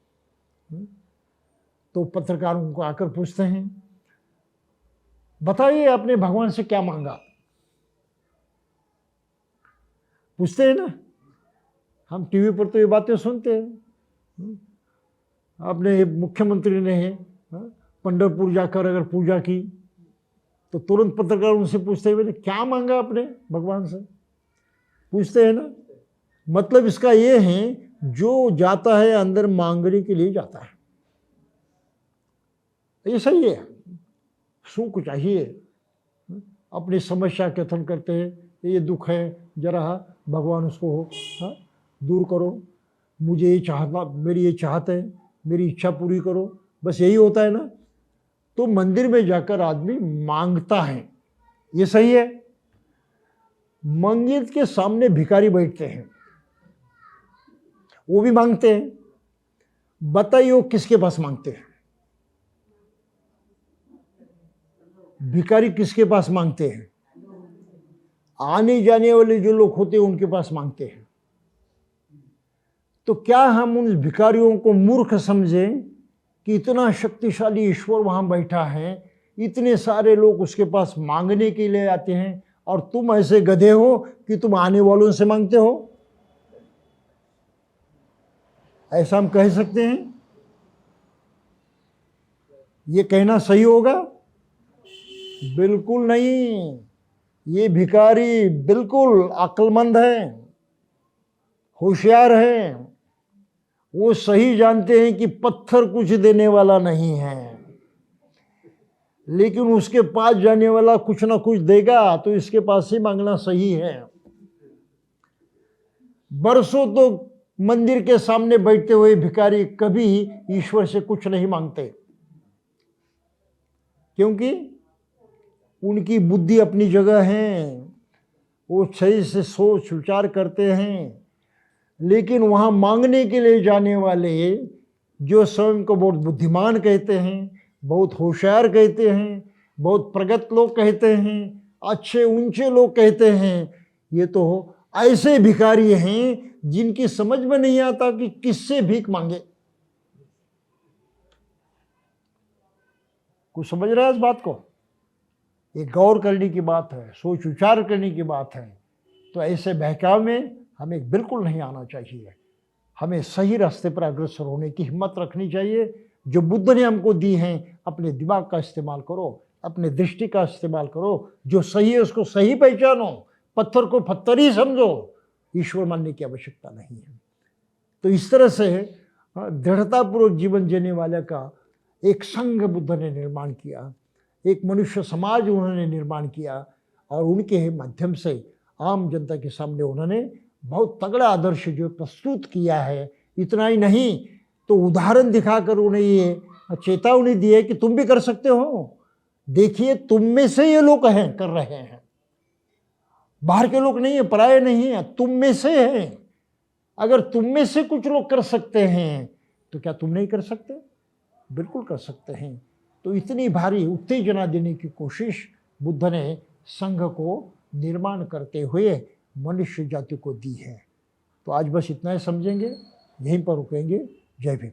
A: तो पत्रकारों को आकर पूछते हैं, बताइए आपने भगवान से क्या मांगा? पूछते हैं ना, हम टीवी पर तो ये बातें सुनते हैं। आपने मुख्यमंत्री ने पंढरपुर जाकर अगर पूजा की तो तुरंत पत्रकार उनसे पूछते हुए क्या मांगा आपने भगवान से, पूछते हैं ना। मतलब इसका ये है, जो जाता है अंदर मांगने के लिए जाता है, ये सही है। सुख चाहिए, अपनी समस्या कथन करते हैं, ये दुख है, जरा भगवान उसको दूर करो, मुझे ये चाहता, मेरी ये चाहत है, मेरी इच्छा पूरी करो, बस यही होता है ना। तो मंदिर में जाकर आदमी मांगता है, ये सही है। मंदिर के सामने भिखारी बैठते हैं, वो भी मांगते हैं। बताइए वो किसके पास मांगते हैं? भिखारी किसके पास मांगते हैं? आने जाने वाले जो लोग होते हैं उनके पास मांगते हैं। तो क्या हम उन भिखारियों को मूर्ख समझें कि इतना शक्तिशाली ईश्वर वहां बैठा है, इतने सारे लोग उसके पास मांगने के लिए आते हैं, और तुम ऐसे गधे हो कि तुम आने वालों से मांगते हो? ऐसा हम कह सकते हैं? ये कहना सही होगा? बिल्कुल नहीं। ये भिखारी बिल्कुल अक्लमंद है, होशियार है। वो सही जानते हैं कि पत्थर कुछ देने वाला नहीं है, लेकिन उसके पास जाने वाला कुछ ना कुछ देगा, तो इसके पास ही मांगना सही है। बरसों तो मंदिर के सामने बैठते हुए भिखारी कभी ईश्वर से कुछ नहीं मांगते, क्योंकि उनकी बुद्धि अपनी जगह है, वो सही से सोच विचार करते हैं। लेकिन वहाँ मांगने के लिए जाने वाले जो स्वयं को बहुत बुद्धिमान कहते हैं, बहुत होशियार कहते हैं, बहुत प्रगत लोग कहते हैं, अच्छे ऊंचे लोग कहते हैं, ये तो ऐसे भिखारी हैं जिनकी समझ में नहीं आता कि किससे भीख मांगे। कुछ समझ रहा है इस बात को? ये गौर करने की बात है, सोच विचार करने की बात है। तो ऐसे बहकाव में हमें बिल्कुल नहीं आना चाहिए। हमें सही रास्ते पर अग्रसर होने की हिम्मत रखनी चाहिए। जो बुद्ध ने हमको दी हैं, अपने दिमाग का इस्तेमाल करो, अपने दृष्टि का इस्तेमाल करो। जो सही है उसको सही पहचानो, पत्थर को पत्थर ही समझो, ईश्वर मानने की आवश्यकता नहीं है। तो इस तरह से दृढ़तापूर्वक जीवन जीने वाले का एक संघ बुद्ध ने निर्माण किया, एक मनुष्य समाज उन्होंने निर्माण किया, और उनके माध्यम से आम जनता के सामने उन्होंने बहुत तगड़ा आदर्श जो प्रस्तुत किया है। इतना ही नहीं, तो उदाहरण दिखाकर उन्हें ये चेतावनी दी है कि तुम भी कर सकते हो। देखिए, तुम में से ये लोग हैं, कर रहे हैं, बाहर के लोग नहीं है, पराये नहीं है, तुम में से हैं। अगर तुम में से कुछ लोग कर सकते हैं, तो क्या तुम नहीं कर सकते? बिल्कुल कर सकते हैं। तो इतनी भारी उत्तेजना देने की कोशिश बुद्ध ने संघ को निर्माण करते हुए मनुष्य जाति को दी है। तो आज बस इतना ही समझेंगे, यहीं पर रुकेंगे। जय भीम।